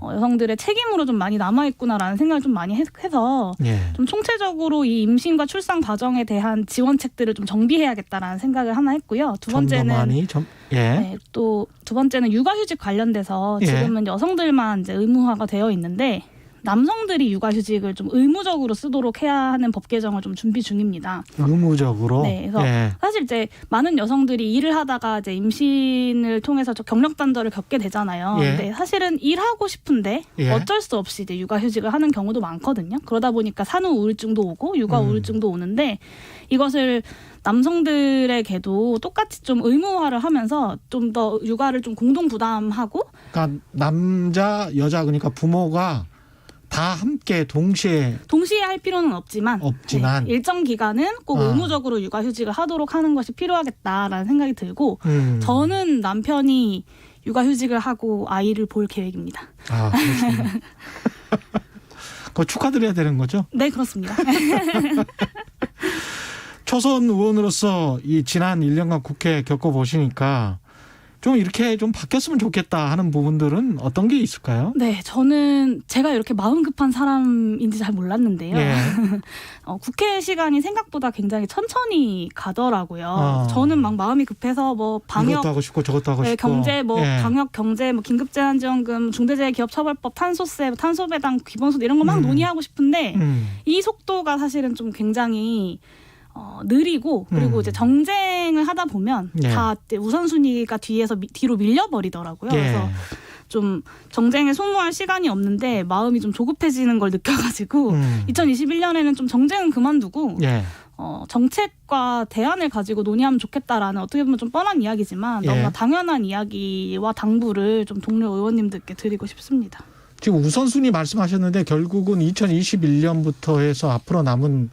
여성들의 책임으로 좀 많이 남아있구나라는 생각을 좀 많이 해서 예. 좀 총체적으로 이 임신과 출산 과정에 대한 지원책들을 좀 정비해야겠다라는 생각을 하나 했고요. 두 번째는 예. 네, 또 두 번째는 육아휴직 관련돼서 예. 지금은 여성들만 이제 의무화가 되어 있는데 남성들이 육아휴직을 좀 의무적으로 쓰도록 해야 하는 법 개정을 좀 준비 중입니다. 의무적으로. 네, 그래서 예. 사실 이제 많은 여성들이 일을 하다가 이제 임신을 통해서 경력 단절을 겪게 되잖아요. 예. 근데 사실은 일하고 싶은데 예. 어쩔 수 없이 이제 육아휴직을 하는 경우도 많거든요. 그러다 보니까 산후 우울증도 오고 육아 우울증도 오는데 이것을 남성들에게도 똑같이 좀 의무화를 하면서 좀 더 육아를 좀 공동 부담하고 그러니까 남자, 여자 그러니까 부모가 다 함께 동시에 할 필요는 없지만 네, 일정 기간은 꼭 의무적으로 육아휴직을 하도록 하는 것이 필요하겠다라는 생각이 들고 저는 남편이 육아휴직을 하고 아이를 볼 계획입니다. 아, 그렇습니다. 그거 축하드려야 되는 거죠? 네, 그렇습니다. 초선 의원으로서 이 지난 1년간 국회 겪어보시니까 좀 이렇게 좀 바뀌었으면 좋겠다 하는 부분들은 어떤 게 있을까요? 네, 저는 제가 이렇게 마음 급한 사람인지 잘 몰랐는데요. 예. 국회 시간이 생각보다 굉장히 천천히 가더라고요. 저는 막 마음이 급해서 뭐 방역 이것도 하고 싶고 저것도 하고 네, 싶고 경제 예. 방역 경제 긴급재난지원금 중대재해기업처벌법 탄소세 탄소배당 기본소득 이런 거 막 논의하고 싶은데 이 속도가 사실은 좀 굉장히 느리고 그리고 이제 정쟁을 하다 보면 예. 다 우선순위가 뒤로 밀려버리더라고요. 예. 그래서 좀 정쟁에 소모할 시간이 없는데 마음이 좀 조급해지는 걸 느껴가지고 2021년에는 좀 정쟁은 그만두고 예. 정책과 대안을 가지고 논의하면 좋겠다라는 어떻게 보면 좀 뻔한 이야기지만 예. 너무나 당연한 이야기와 당부를 좀 동료 의원님들께 드리고 싶습니다. 지금 우선순위 말씀하셨는데 결국은 2021년부터 해서 앞으로 남은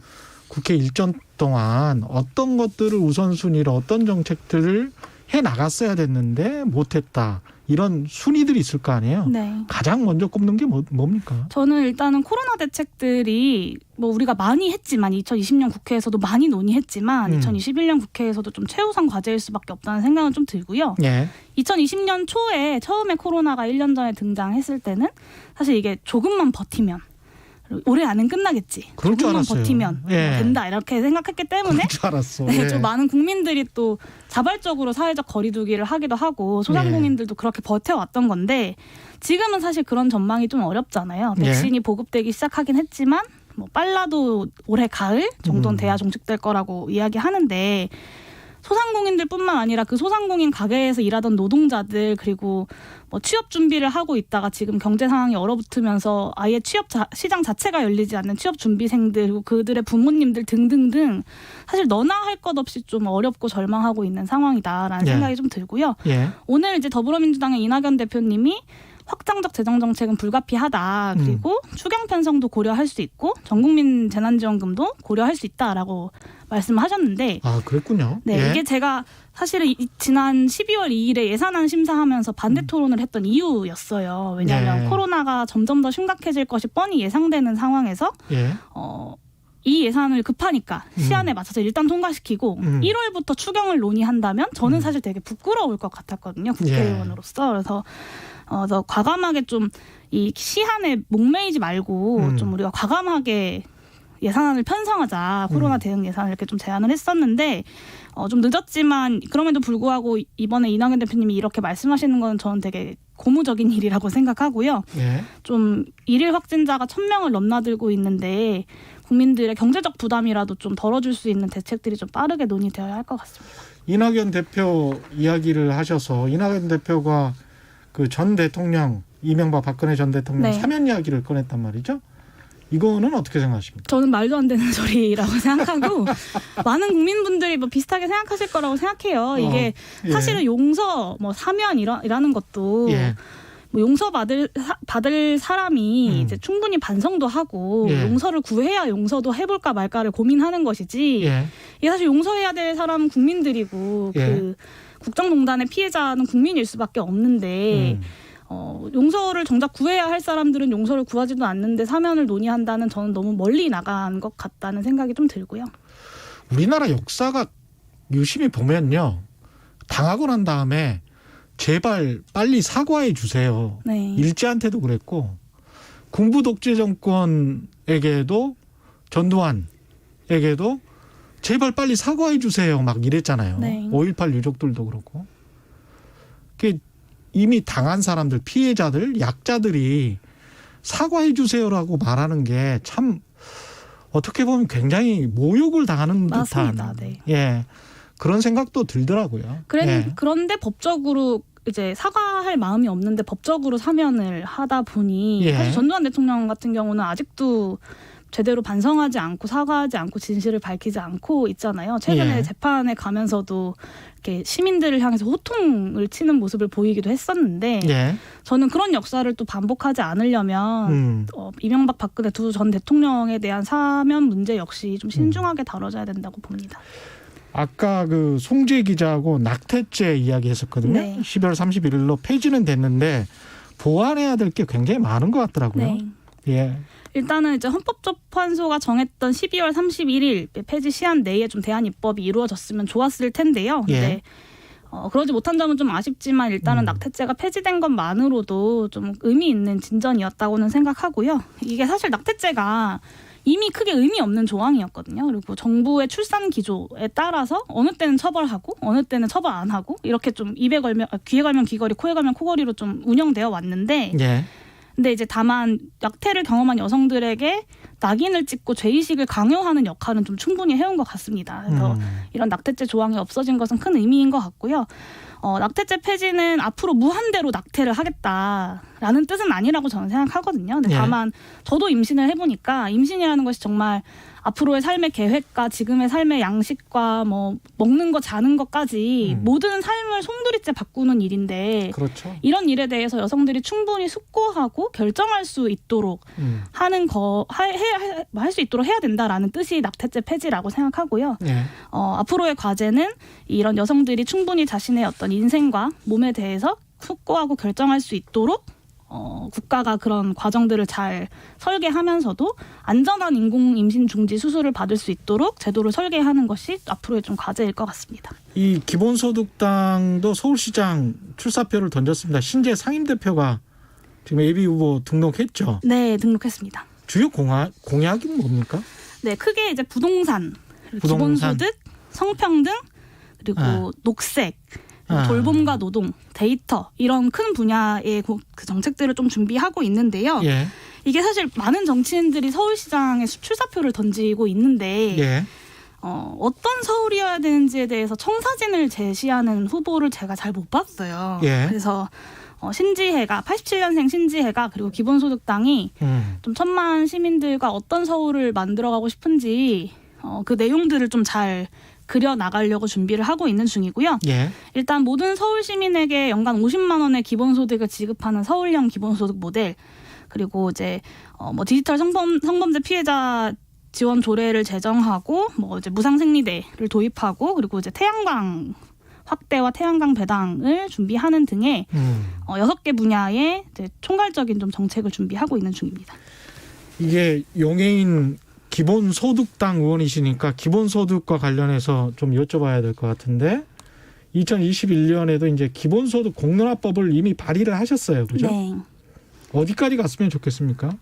국회 일정 동안 어떤 것들을 우선순위로 어떤 정책들을 해 나갔어야 됐는데 못했다. 이런 순위들이 있을 거 아니에요. 네. 가장 먼저 꼽는 게 뭡니까? 저는 일단은 코로나 대책들이 뭐 우리가 많이 했지만 2020년 국회에서도 많이 논의했지만 2021년 국회에서도 좀 최우선 과제일 수밖에 없다는 생각은 좀 들고요. 예. 2020년 초에 처음에 코로나가 1년 전에 등장했을 때는 사실 이게 조금만 버티면 올해 안은 끝나겠지. 그럴 줄 조금만 알았어요. 버티면 예. 된다 이렇게 생각했기 때문에 그럴 줄 알았어. 네, 예. 좀 많은 국민들이 또 자발적으로 사회적 거리두기를 하기도 하고 소상공인들도 그렇게 버텨왔던 건데 지금은 사실 그런 전망이 좀 어렵잖아요. 백신이 보급되기 시작하긴 했지만 뭐 빨라도 올해 가을 정도는 돼야 종식될 거라고 이야기하는데 소상공인들뿐만 아니라 그 소상공인 가게에서 일하던 노동자들 그리고 뭐 취업 준비를 하고 있다가 지금 경제 상황이 얼어붙으면서 아예 취업 시장 자체가 열리지 않는 취업 준비생들 그리고 그들의 부모님들 등등등 사실 너나 할 것 없이 좀 어렵고 절망하고 있는 상황이다라는 생각이 좀 들고요. 예. 오늘 이제 더불어민주당의 이낙연 대표님이 확장적 재정 정책은 불가피하다. 그리고 추경 편성도 고려할 수 있고 전국민 재난지원금도 고려할 수 있다라고 말씀하셨는데 아, 그랬군요. 네, 예. 이게 제가 사실은 지난 12월 2일에 예산안 심사하면서 반대 토론을 했던 이유였어요. 왜냐하면 예. 코로나가 점점 더 심각해질 것이 뻔히 예상되는 상황에서 예. 이 예산을 급하니까 시한에 맞춰서 일단 통과시키고 1월부터 추경을 논의한다면 저는 사실 되게 부끄러울 것 같았거든요. 국회의원으로서. 그래서 더 과감하게 좀 이 시한에 목매이지 말고 좀 우리가 과감하게 예산안을 편성하자. 코로나 대응 예산을 이렇게 좀 제안을 했었는데 좀 늦었지만 그럼에도 불구하고 이번에 이낙연 대표님이 이렇게 말씀하시는 건 저는 되게 고무적인 일이라고 생각하고요. 예. 좀 일일 확진자가 1,000명을 넘나들고 있는데 국민들의 경제적 부담이라도 좀 덜어줄 수 있는 대책들이 좀 빠르게 논의되어야 할 것 같습니다. 이낙연 대표 이야기를 하셔서 이낙연 대표가 그 전 대통령 이명박 박근혜 전 대통령 네. 사면 이야기를 꺼냈단 말이죠. 이거는 어떻게 생각하십니까? 저는 말도 안 되는 소리라고 생각하고 많은 국민분들이 뭐 비슷하게 생각하실 거라고 생각해요. 이게 예. 사실은 용서, 뭐 사면이라는 것도 예. 뭐 용서 받을 사람이 이제 충분히 반성도 하고 예. 용서를 구해야 용서도 해볼까 말까를 고민하는 것이지. 예. 이게 사실 용서해야 될 사람은 국민들이고 예. 그 국정농단의 피해자는 국민일 수밖에 없는데. 용서를 정작 구해야 할 사람들은 용서를 구하지도 않는데 사면을 논의한다는 저는 너무 멀리 나간 것 같다는 생각이 좀 들고요. 우리나라 역사가 유심히 보면요. 당하고 난 다음에 제발 빨리 사과해 주세요. 네. 일제한테도 그랬고 군부 독재 정권에게도 전두환에게도 제발 빨리 사과해 주세요. 막 이랬잖아요. 네. 5.18 유족들도 그렇고. 그게 이미 당한 사람들, 피해자들, 약자들이 사과해 주세요라고 말하는 게 참 어떻게 보면 굉장히 모욕을 당하는 맞습니다. 듯한 네. 예, 그런 생각도 들더라고요. 예. 그런데 법적으로 이제 사과할 마음이 없는데 법적으로 사면을 하다 보니 예. 사실 전두환 대통령 같은 경우는 아직도 제대로 반성하지 않고 사과하지 않고 진실을 밝히지 않고 있잖아요. 최근에 예. 재판에 가면서도 이렇게 시민들을 향해서 호통을 치는 모습을 보이기도 했었는데 예. 저는 그런 역사를 또 반복하지 않으려면 이명박 박근혜 두 전 대통령에 대한 사면 문제 역시 좀 신중하게 다뤄져야 된다고 봅니다. 아까 그 송재 기자하고 낙태죄 이야기했었거든요. 네. 12월 31일로 폐지는 됐는데 보완해야 될 게 굉장히 많은 것 같더라고요. 네. 예. 일단은 이제 헌법재판소가 정했던 12월 31일 폐지 시한 내에 좀 대안 입법이 이루어졌으면 좋았을 텐데요. 예. 근데 그러지 못한 점은 좀 아쉽지만 일단은 낙태죄가 폐지된 것만으로도 좀 의미 있는 진전이었다고는 생각하고요. 이게 사실 낙태죄가 이미 크게 의미 없는 조항이었거든요. 그리고 정부의 출산 기조에 따라서 어느 때는 처벌하고 어느 때는 처벌 안 하고 이렇게 좀 귀에 걸면 귀걸이, 코에 걸면 코걸이로 좀 운영되어 왔는데 예. 근데 이제 다만 낙태를 경험한 여성들에게 낙인을 찍고 죄의식을 강요하는 역할은 좀 충분히 해온 것 같습니다. 그래서 이런 낙태죄 조항이 없어진 것은 큰 의미인 것 같고요. 낙태죄 폐지는 앞으로 무한대로 낙태를 하겠다라는 뜻은 아니라고 저는 생각하거든요. 근데 다만 저도 임신을 해보니까 임신이라는 것이 정말 앞으로의 삶의 계획과 지금의 삶의 양식과 뭐 먹는 거 자는 것까지 모든 삶을 송두리째 바꾸는 일인데 그렇죠. 이런 일에 대해서 여성들이 충분히 숙고하고 결정할 수 있도록 하는 할 수 있도록 해야 된다라는 뜻이 낙태죄 폐지라고 생각하고요. 예. 앞으로의 과제는 이런 여성들이 충분히 자신의 어떤 인생과 몸에 대해서 숙고하고 결정할 수 있도록 국가가 그런 과정들을 잘 설계하면서도 안전한 인공 임신 중지 수술을 받을 수 있도록 제도를 설계하는 것이 앞으로의 좀 과제일 것 같습니다. 이 기본소득당도 서울시장 출사표를 던졌습니다. 신재 상임대표가 지금 예비후보 등록했죠? 네, 등록했습니다. 주요 공약이 뭡니까? 네, 크게 이제 부동산, 기본소득, 성평등, 그리고 녹색, 돌봄과 노동, 데이터 이런 큰 분야의 그 정책들을 좀 준비하고 있는데요. 예. 이게 사실 많은 정치인들이 서울시장에 출사표를 던지고 있는데 예. 어떤 서울이어야 되는지에 대해서 청사진을 제시하는 후보를 제가 잘 못 봤어요. 예. 그래서 신지혜가 87년생 신지혜가 그리고 기본소득당이 좀 천만 시민들과 어떤 서울을 만들어가고 싶은지 그 내용들을 좀 잘 그려 나가려고 준비를 하고 있는 중이고요. 예. 일단 모든 서울 시민에게 연간 50만 원의 기본소득을 지급하는 서울형 기본소득 모델, 그리고 이제 뭐 디지털 성범죄 피해자 지원 조례를 제정하고 뭐 이제 무상생리대를 도입하고 그리고 이제 태양광 확대와 태양광 배당을 준비하는 등의 6개 분야의 이제 총괄적인 좀 정책을 준비하고 있는 중입니다. 이게 용해인 기본소득당 의원이시니까 기본소득과 관련해서 좀 여쭤봐야 될 것 같은데 2021년에도 이제 기본소득 공론화법을 이미 발의를 하셨어요. 그죠? 네. 어디까지 갔으면 좋겠습니까?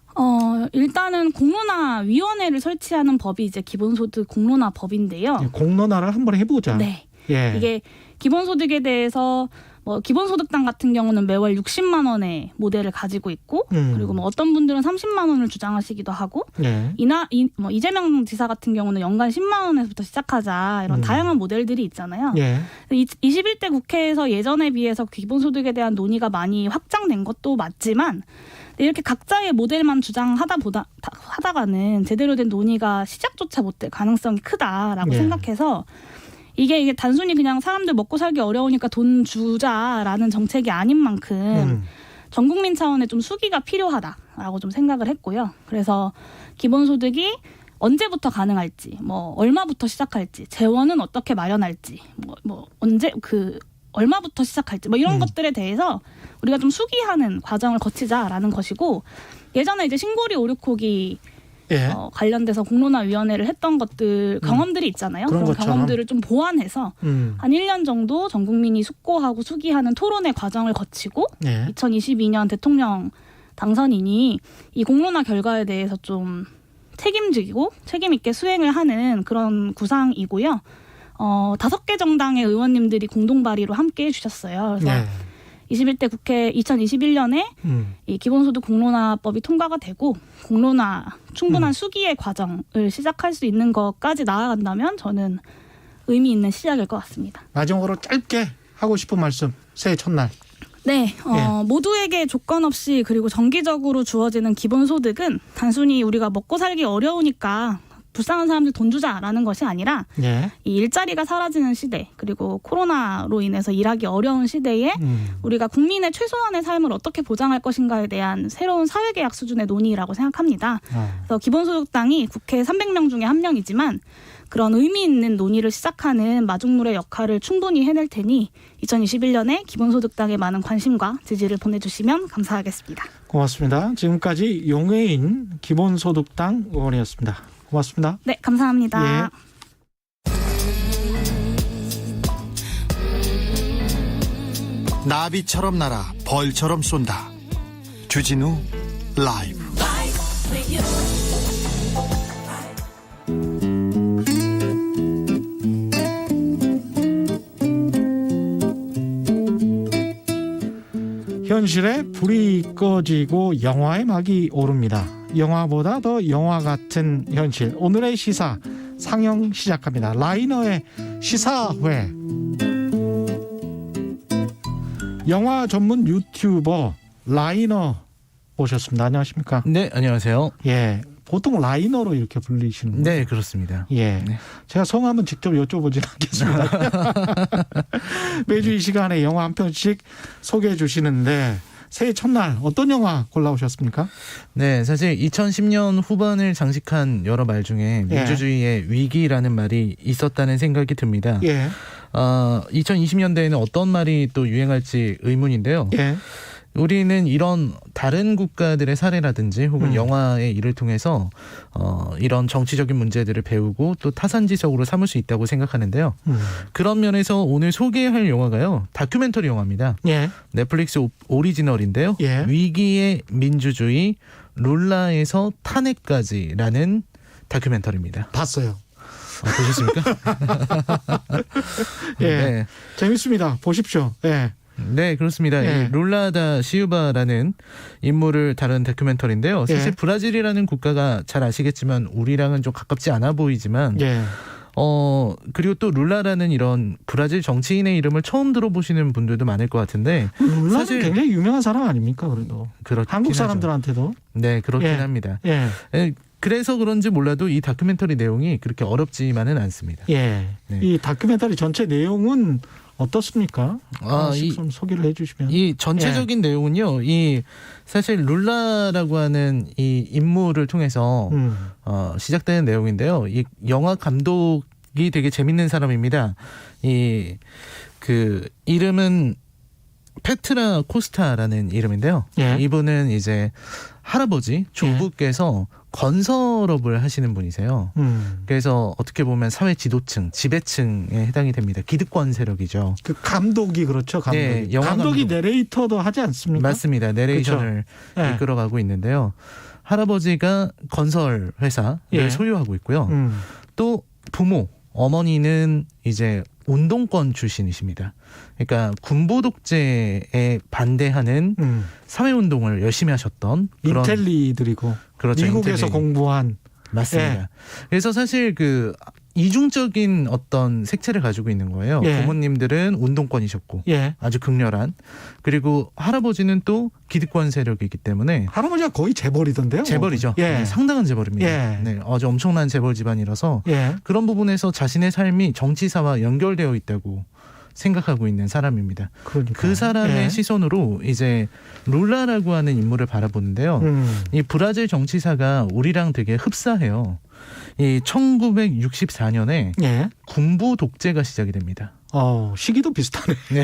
일단은 공론화위원회를 설치하는 법이 이제 기본소득 공론화법인데요. 예, 공론화를 한번 해보자. 네. 예. 이게 기본소득에 대해서 뭐 기본소득당 같은 경우는 매월 60만 원의 모델을 가지고 있고 그리고 뭐 어떤 분들은 30만 원을 주장하시기도 하고 예. 이재명 지사 같은 경우는 연간 10만 원에서부터 시작하자 이런 다양한 모델들이 있잖아요. 예. 21대 국회에서 예전에 비해서 기본소득에 대한 논의가 많이 확장된 것도 맞지만 이렇게 각자의 모델만 주장하다가는 제대로 된 논의가 시작조차 못될 가능성이 크다라고 예. 생각해서 이게 단순히 그냥 사람들 먹고 살기 어려우니까 돈 주자라는 정책이 아닌 만큼 전 국민 차원의 좀 수기가 필요하다라고 좀 생각을 했고요. 그래서 기본소득이 언제부터 가능할지, 뭐 얼마부터 시작할지, 재원은 어떻게 마련할지, 뭐 언제 얼마부터 시작할지, 뭐 이런 것들에 대해서 우리가 좀 수기하는 과정을 거치자라는 것이고 예전에 이제 신고리 5,6호기 예. 관련돼서 공론화위원회를 했던 것들 경험들이 있잖아요. 그런 그런 것처럼. 경험들을 좀 보완해서 한 1년 정도 전 국민이 숙고하고 수기하는 토론의 과정을 거치고 예. 2022년 대통령 당선인이 이 공론화 결과에 대해서 좀 책임지고 책임 있게 수행을 하는 그런 구상이고요. 5개 정당의 의원님들이 공동 발의로 함께 해주셨어요. 그래서 예. 21대 국회 2021년에 이 기본소득 공론화법이 통과가 되고 공론화 충분한 수기의 과정을 시작할 수 있는 것까지 나아간다면 저는 의미 있는 시작일 것 같습니다. 마지막으로 짧게 하고 싶은 말씀. 새해 첫날. 네, 모두에게 조건 없이 그리고 정기적으로 주어지는 기본소득은 단순히 우리가 먹고 살기 어려우니까 불쌍한 사람들 돈 주자라는 것이 아니라 예. 이 일자리가 사라지는 시대 그리고 코로나로 인해서 일하기 어려운 시대에 우리가 국민의 최소한의 삶을 어떻게 보장할 것인가에 대한 새로운 사회계약 수준의 논의라고 생각합니다. 그래서 기본소득당이 국회 300명 중에 한 명이지만 그런 의미 있는 논의를 시작하는 마중물의 역할을 충분히 해낼 테니 2021년에 기본소득당에 많은 관심과 지지를 보내주시면 감사하겠습니다. 고맙습니다. 지금까지 용해인 기본소득당 의원이었습니다. 고맙습니다. 네, 감사합니다. 예. 나비처럼 날아 벌처럼 쏜다. 주진우 라이브. 현실에 불이 꺼지고 영화의 막이 오릅니다. 영화보다 더 영화 같은 현실. 오늘의 시사 상영 시작합니다. 라이너의 시사회. 영화 전문 유튜버 라이너 오셨습니다. 안녕하십니까? 네, 안녕하세요. 예, 보통 라이너로 이렇게 불리시는 거예요? 네, 그렇습니다. 예, 네. 제가 성함은 직접 여쭤보진 않겠습니다. 매주 이 시간에 영화 한 편씩 소개해 주시는데 새해 첫날 어떤 영화 골라오셨습니까? 네, 사실 2010년 후반을 장식한 여러 말 중에 민주주의의 위기라는 말이 있었다는 생각이 듭니다. 예. 2020년대에는 어떤 말이 또 유행할지 의문인데요. 예. 우리는 이런 다른 국가들의 사례라든지 혹은 영화의 일을 통해서 이런 정치적인 문제들을 배우고 또 타산지석으로 삼을 수 있다고 생각하는데요. 그런 면에서 오늘 소개할 영화가요. 다큐멘터리 영화입니다. 예. 넷플릭스 오리지널인데요. 예. 위기의 민주주의 룰라에서 탄핵까지라는 다큐멘터리입니다. 봤어요. 보셨습니까? 예. 네. 재밌습니다. 보십시오. 예. 네, 그렇습니다. 예. 이 룰라다 시우바라는 인물을 다룬 다큐멘터리인데요. 사실 예. 브라질이라는 국가가 잘 아시겠지만 우리랑은 좀 가깝지 않아 보이지만 예. 그리고 또 룰라라는 이런 브라질 정치인의 이름을 처음 들어보시는 분들도 많을 것 같은데 룰라는 사실 굉장히 유명한 사람 아닙니까? 그래도 그렇긴 한국 하죠. 사람들한테도. 네, 그렇긴 예. 합니다. 예. 그래서 그런지 몰라도 이 다큐멘터리 내용이 그렇게 어렵지만은 않습니다. 예. 네. 이 다큐멘터리 전체 내용은 어떻습니까? 좀 소개를 해주시면. 이 전체적인 내용은요. 이 사실 룰라라고 하는 이 인물을 통해서 시작되는 내용인데요. 이 영화 감독이 되게 재밌는 사람입니다. 이름은 페트라 코스타라는 이름인데요. 예. 이분은 이제 할아버지 조부께서 건설업을 하시는 분이세요. 그래서 어떻게 보면 사회 지도층, 지배층에 해당이 됩니다. 기득권 세력이죠. 그 감독이 그렇죠. 감독이. 네, 영화 감독이 감독. 내레이터도 하지 않습니까? 맞습니다. 내레이션을 그렇죠. 예. 이끌어가고 있는데요. 할아버지가 건설 회사를 예. 소유하고 있고요. 또 부모, 어머니는 이제 운동권 출신이십니다. 그러니까 군부 독재에 반대하는 사회운동을 열심히 하셨던 그런 인텔리들이고 그렇죠, 미국에서 인텔리. 공부한 맞습니다. 예. 그래서 사실 그 이중적인 어떤 색채를 가지고 있는 거예요. 예. 부모님들은 운동권이셨고 예. 아주 극렬한, 그리고 할아버지는 또 기득권 세력이기 때문에 할아버지가 거의 재벌이던데요. 재벌이죠. 예. 네, 상당한 재벌입니다. 예. 네, 아주 엄청난 재벌 집안이라서 예. 그런 부분에서 자신의 삶이 정치사와 연결되어 있다고 생각하고 있는 사람입니다. 그러니까. 그 사람의 예. 시선으로 이제 룰라라고 하는 인물을 바라보는데요. 이 브라질 정치사가 우리랑 되게 흡사해요. 이 1964년에 예. 군부 독재가 시작이 됩니다. 시기도 비슷하네. 네.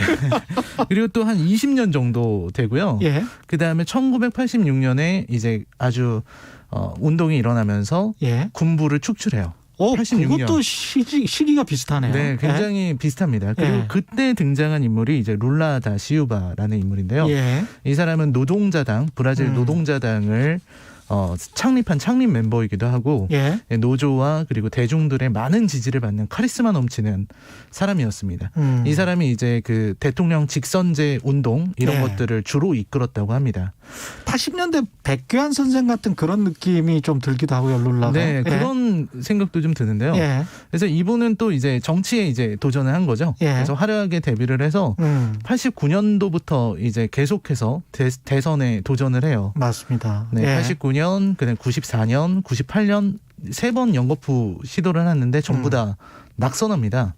그리고 또 한 20년 정도 되고요. 예. 그 다음에 1986년에 이제 아주 운동이 일어나면서 예. 군부를 축출해요. 86년. 그것도 시기가 비슷하네요. 네, 굉장히 비슷합니다. 그리고 예. 그때 등장한 인물이 이제 룰라 다 시우바라는 인물인데요. 예. 이 사람은 노동자당, 브라질 노동자당을 창립한 창립 멤버이기도 하고 예. 노조와 그리고 대중들의 많은 지지를 받는 카리스마 넘치는 사람이었습니다. 이 사람이 이제 그 대통령 직선제 운동 이런 예. 것들을 주로 이끌었다고 합니다. 80년대 백규환 선생 같은 그런 느낌이 좀 들기도 하고요, 룰라가. 네, 예. 그런 생각도 좀 드는데요. 예. 그래서 이분은 또 이제 정치에 이제 도전을 한 거죠. 예. 그래서 화려하게 데뷔를 해서 89년도부터 이제 계속해서 대선에 도전을 해요. 맞습니다. 네, 예. 89년, 그다음 94년, 98년 3번 연거푸 시도를 하는데 전부 다 낙선합니다.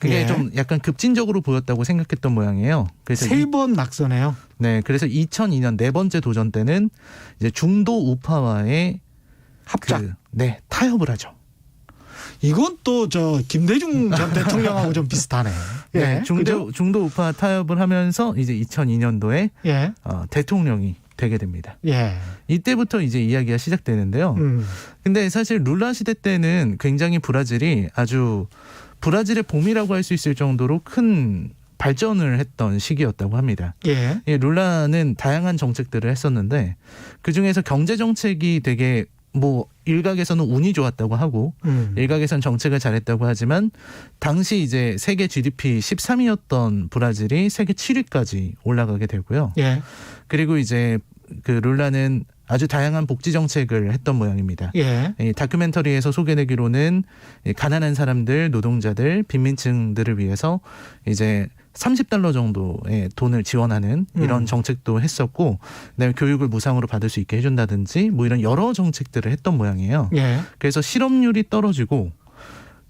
그게 예. 좀 약간 급진적으로 보였다고 생각했던 모양이에요. 그래서 3번 낙선해요. 네, 그래서 2002년 4번째 도전 때는 이제 중도 우파와의 합작. 타협을 하죠. 이건 또 김대중 전 대통령하고 좀 비슷하네. 네, 그죠? 중도 우파 타협을 하면서 이제 2002년도에 예. 대통령이 되게 됩니다. 예. 이때부터 이제 이야기가 시작되는데요. 근데 사실 룰라 시대 때는 굉장히 브라질이 아주 브라질의 봄이라고 할 수 있을 정도로 큰 발전을 했던 시기였다고 합니다. 예. 룰라는 다양한 정책들을 했었는데 그중에서 경제 정책이 되게 일각에서는 운이 좋았다고 하고 일각에서는 정책을 잘했다고 하지만 당시 이제 세계 GDP 13위였던 브라질이 세계 7위까지 올라가게 되고요. 예. 그리고 이제 그 룰라는 아주 다양한 복지 정책을 했던 모양입니다. 예. 이 다큐멘터리에서 소개되기로는 가난한 사람들, 노동자들, 빈민층들을 위해서 이제 $30 정도의 돈을 지원하는 이런 정책도 했었고, 그다음에 교육을 무상으로 받을 수 있게 해준다든지 이런 여러 정책들을 했던 모양이에요. 예. 그래서 실업률이 떨어지고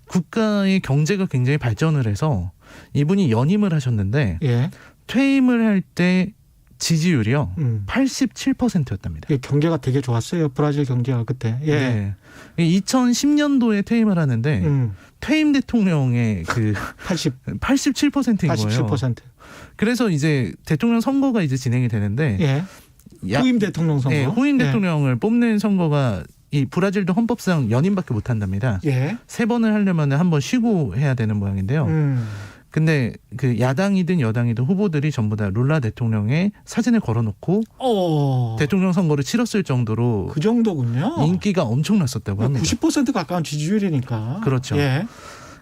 국가의 경제가 굉장히 발전을 해서 이분이 연임을 하셨는데 예. 퇴임을 할 때 지지율이요 87%였답니다. 경제가 되게 좋았어요. 브라질 경제가 그때. 예. 네. 2010년도에 퇴임을 하는데 퇴임 대통령의 그 87%인 거예요. 87%. 그래서 이제 대통령 선거가 이제 진행이 되는데 예. 후임 대통령 선거. 네, 후임 예. 대통령을 뽑는 선거가 이 브라질도 헌법상 연임밖에 못 한답니다. 예. 3번을 하려면 한 번 쉬고 해야 되는 모양인데요. 근데 그 야당이든 여당이든 후보들이 전부 다 룰라 대통령의 사진을 걸어놓고 대통령 선거를 치렀을 정도로 그 정도군요. 인기가 엄청났었다고 합니다. 90% 가까운 지지율이니까. 그렇죠. 예.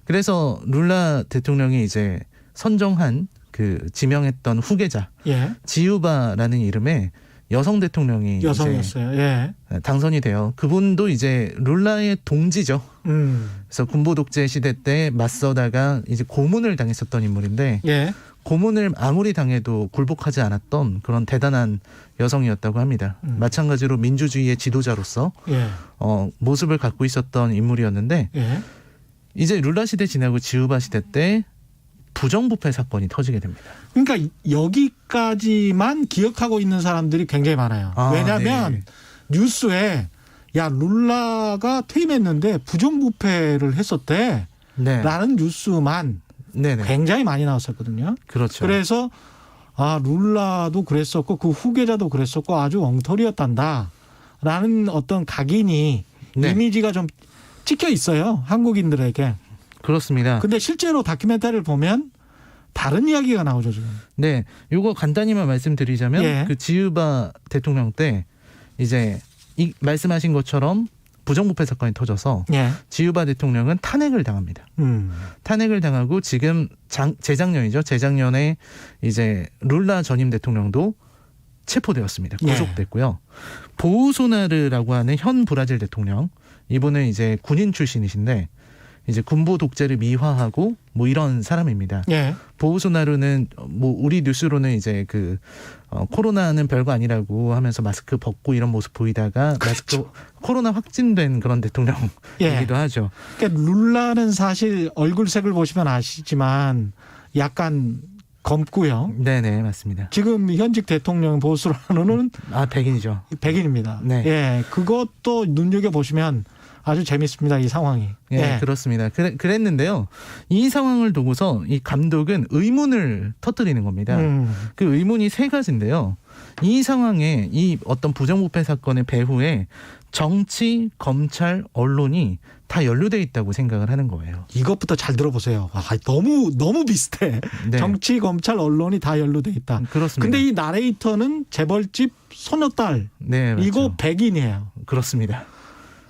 그래서 룰라 대통령이 이제 선정한 그 지명했던 후계자 예. 지우바라는 이름의 여성 대통령이 여성이었어요. 이제 예. 당선이 돼요. 그분도 이제 룰라의 동지죠. 그래서 군부 독재 시대 때 맞서다가 이제 고문을 당했었던 인물인데 예. 고문을 아무리 당해도 굴복하지 않았던 그런 대단한 여성이었다고 합니다. 마찬가지로 민주주의의 지도자로서 예. 모습을 갖고 있었던 인물이었는데 예. 이제 룰라 시대 지나고 지우바 시대 때 부정부패 사건이 터지게 됩니다. 그러니까 여기까지만 기억하고 있는 사람들이 굉장히 많아요. 왜냐하면 뉴스에 룰라가 퇴임했는데 부정부패를 했었대. 네. 라는 뉴스만 네네. 굉장히 많이 나왔었거든요. 그렇죠. 그래서 룰라도 그랬었고 그 후계자도 그랬었고 아주 엉터리였단다라는 어떤 각인이 네. 이미지가 좀 찍혀 있어요. 한국인들에게. 그렇습니다. 근데 실제로 다큐멘터리를 보면 다른 이야기가 나오죠, 지금. 네, 요거 간단히만 말씀드리자면 예. 그 지우바 대통령 때 이제 말씀하신 것처럼 부정부패 사건이 터져서 예. 지우바 대통령은 탄핵을 당합니다. 탄핵을 당하고 지금 재작년이죠. 재작년에 이제 룰라 전임 대통령도 체포되었습니다. 구속됐고요. 보우소나르라고 하는 현 브라질 대통령, 이분은 이제 군인 출신이신데 이제 군부 독재를 미화하고 뭐 이런 사람입니다. 예. 보우소나루는 뭐 우리 뉴스로는 이제 그 코로나는 별거 아니라고 하면서 마스크 벗고 이런 모습 보이다가 마스크 코로나 확진된 그런 대통령이기도 하죠. 그러니까 룰라는 사실 얼굴색을 보시면 아시지만 약간 검고요. 네네, 맞습니다. 지금 현직 대통령 보우소나루는 백인이죠. 백인입니다. 네. 예, 그것도 눈여겨 보시면 아주 재밌습니다. 이 상황이. 예, 그렇습니다. 그랬는데요. 이 상황을 두고서 이 감독은 의문을 터뜨리는 겁니다. 그 의문이 세 가지인데요. 이 상황에 이 어떤 부정부패 사건의 배후에 정치, 검찰, 언론이 다 연루돼 있다고 생각을 하는 거예요. 이것부터 잘 들어보세요. 너무 비슷해. 네. 정치, 검찰, 언론이 다 연루돼 있다. 그렇습니다. 근데 이 나레이터는 재벌집 소녀딸. 네, 맞죠. 이거 백인이에요. 그렇습니다.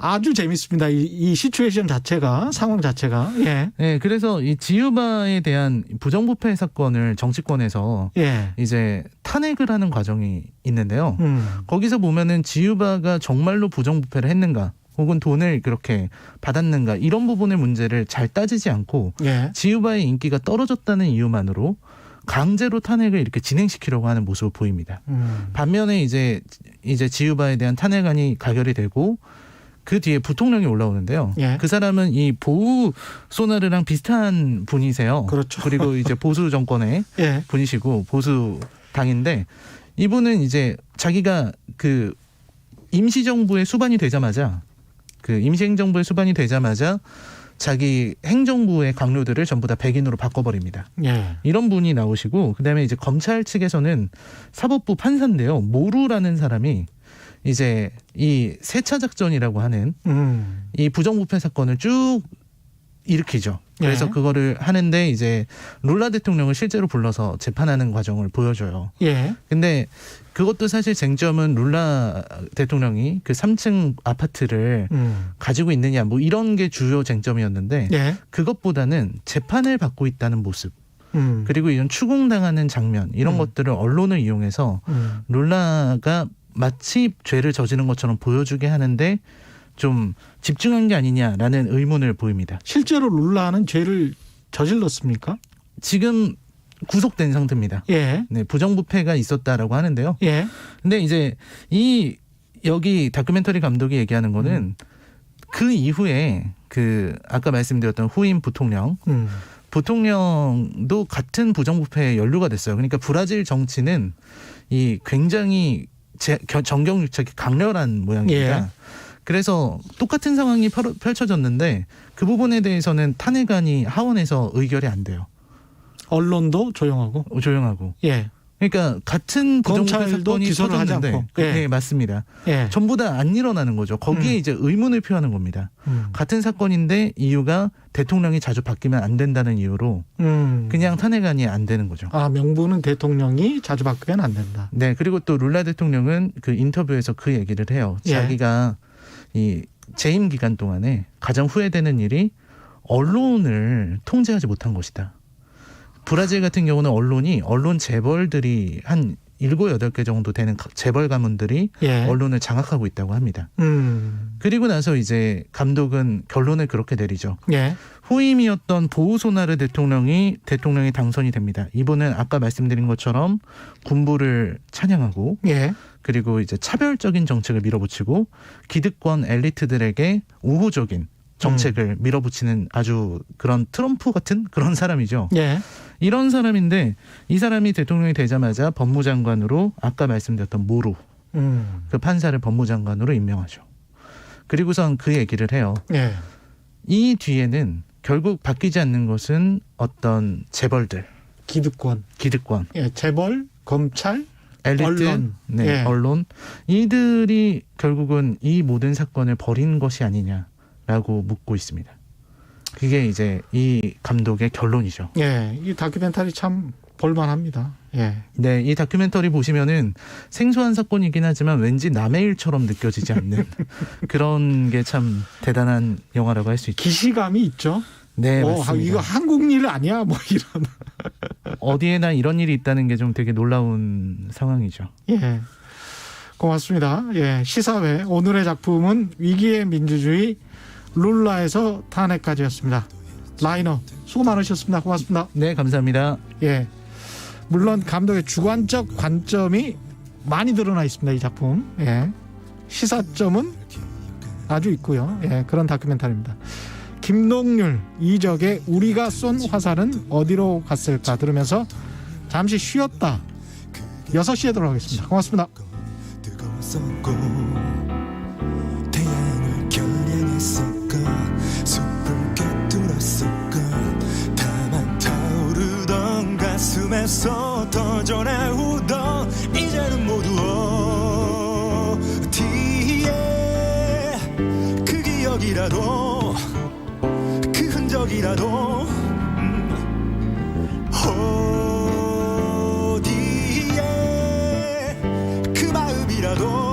아주 재밌습니다. 이 시츄에이션 자체가, 상황 자체가. 예. 네, 그래서 이 지우바에 대한 부정부패 사건을 정치권에서 예. 이제 탄핵을 하는 과정이 있는데요. 거기서 보면은 지우바가 정말로 부정부패를 했는가, 혹은 돈을 그렇게 받았는가, 이런 부분의 문제를 잘 따지지 않고 예. 지우바의 인기가 떨어졌다는 이유만으로 강제로 탄핵을 이렇게 진행시키려고 하는 모습을 보입니다. 반면에 이제 지우바에 대한 탄핵안이 가결이 되고 그 뒤에 부통령이 올라오는데요. 예. 그 사람은 이 보우소나르랑 비슷한 분이세요. 그렇죠. 그리고 이제 보수 정권의 예. 분이시고 보수 당인데, 이분은 이제 자기가 그 임시정부의 수반이 되자마자 자기 행정부의 강요들을 전부 다 백인으로 바꿔버립니다. 예. 이런 분이 나오시고, 그다음에 이제 검찰 측에서는 사법부 판사인데요. 모루라는 사람이 이제 이 세차 작전이라고 하는 이 부정부패 사건을 쭉 일으키죠. 그래서 예. 그거를 하는데 이제 룰라 대통령을 실제로 불러서 재판하는 과정을 보여줘요. 예. 근데 그것도 사실 쟁점은 룰라 대통령이 그 3층 아파트를 가지고 있느냐, 뭐 이런 게 주요 쟁점이었는데, 예. 그것보다는 재판을 받고 있다는 모습, 그리고 이런 추궁당하는 장면, 이런 것들을 언론을 이용해서 룰라가 마치 죄를 저지른 것처럼 보여주게 하는데 좀 집중한 게 아니냐라는 의문을 보입니다. 실제로 룰라는 죄를 저질렀습니까? 지금 구속된 상태입니다. 예. 네, 부정부패가 있었다라고 하는데요. 예. 근데 이제 여기 다큐멘터리 감독이 얘기하는 거는 그 이후에 그 아까 말씀드렸던 후임 부통령도 같은 부정부패에 연루가 됐어요. 그러니까 브라질 정치는 이 굉장히 정경유착이 강렬한 모양입니다. 예. 그래서 똑같은 상황이 펼쳐졌는데 그 부분에 대해서는 탄핵안이 하원에서 의결이 안 돼요. 언론도 조용하고. 예. 그러니까 같은 부정부패 검찰도 사건이 기소를 하지 터졌는데, 않고. 네, 맞습니다. 예. 전부 다 안 일어나는 거죠. 거기에 이제 의문을 표하는 겁니다. 같은 사건인데 이유가 대통령이 자주 바뀌면 안 된다는 이유로 그냥 탄핵안이 안 되는 거죠. 명분은 대통령이 자주 바뀌면 안 된다. 네, 그리고 또 룰라 대통령은 그 인터뷰에서 그 얘기를 해요. 예. 자기가 이 재임 기간 동안에 가장 후회되는 일이 언론을 통제하지 못한 것이다. 브라질 같은 경우는 언론 재벌들이 한 7, 8개 정도 되는 재벌 가문들이 예. 언론을 장악하고 있다고 합니다. 그리고 나서 이제 감독은 결론을 그렇게 내리죠. 예. 후임이었던 보우소나르 대통령이 당선이 됩니다. 이분은 아까 말씀드린 것처럼 군부를 찬양하고, 예. 그리고 이제 차별적인 정책을 밀어붙이고 기득권 엘리트들에게 우호적인 정책을 밀어붙이는 아주 그런 트럼프 같은 그런 사람이죠. 예. 이런 사람인데 이 사람이 대통령이 되자마자 법무장관으로 아까 말씀드렸던 모루 그 판사를 법무장관으로 임명하죠. 그리고선 그 얘기를 해요. 예. 이 뒤에는 결국 바뀌지 않는 것은 어떤 재벌들, 기득권. 기득권. 예. 재벌, 검찰, 엘리트, 언론. 네, 예. 언론 이들이 결국은 이 모든 사건을 벌인 것이 아니냐라고 묻고 있습니다. 그게 이제 이 감독의 결론이죠. 예, 이 다큐멘터리 참 볼만합니다. 예. 네, 이 다큐멘터리 보시면은 생소한 사건이긴 하지만 왠지 남의 일처럼 느껴지지 않는 그런 게 참 대단한 영화라고 할 수 있죠. 기시감이 있죠. 네, 맞습니다. 이거 한국 일 아니야? 뭐 이런. 어디에나 이런 일이 있다는 게 좀 되게 놀라운 상황이죠. 예. 고맙습니다. 예. 시사회 오늘의 작품은 위기의 민주주의 룰라에서 탄핵까지였습니다. 라이너 수고 많으셨습니다. 고맙습니다. 네, 감사합니다. 예. 물론 감독의 주관적 관점이 많이 드러나 있습니다. 이 작품. 예. 시사점은 아주 있고요. 예. 그런 다큐멘터리입니다. 김동률, 이적의 우리가 쏜 화살은 어디로 갔을까 들으면서 잠시 쉬었다 6시에 돌아오겠습니다. 고맙습니다. 뜨거웠었고 태양을 겨냥했었건 숲을 꿰뚫었었건 다만 타오르던 가슴에서 터져 나오던 이제는 모두 어디에 그 기억이라도 그 흔적이라도 어디에 그 마음이라도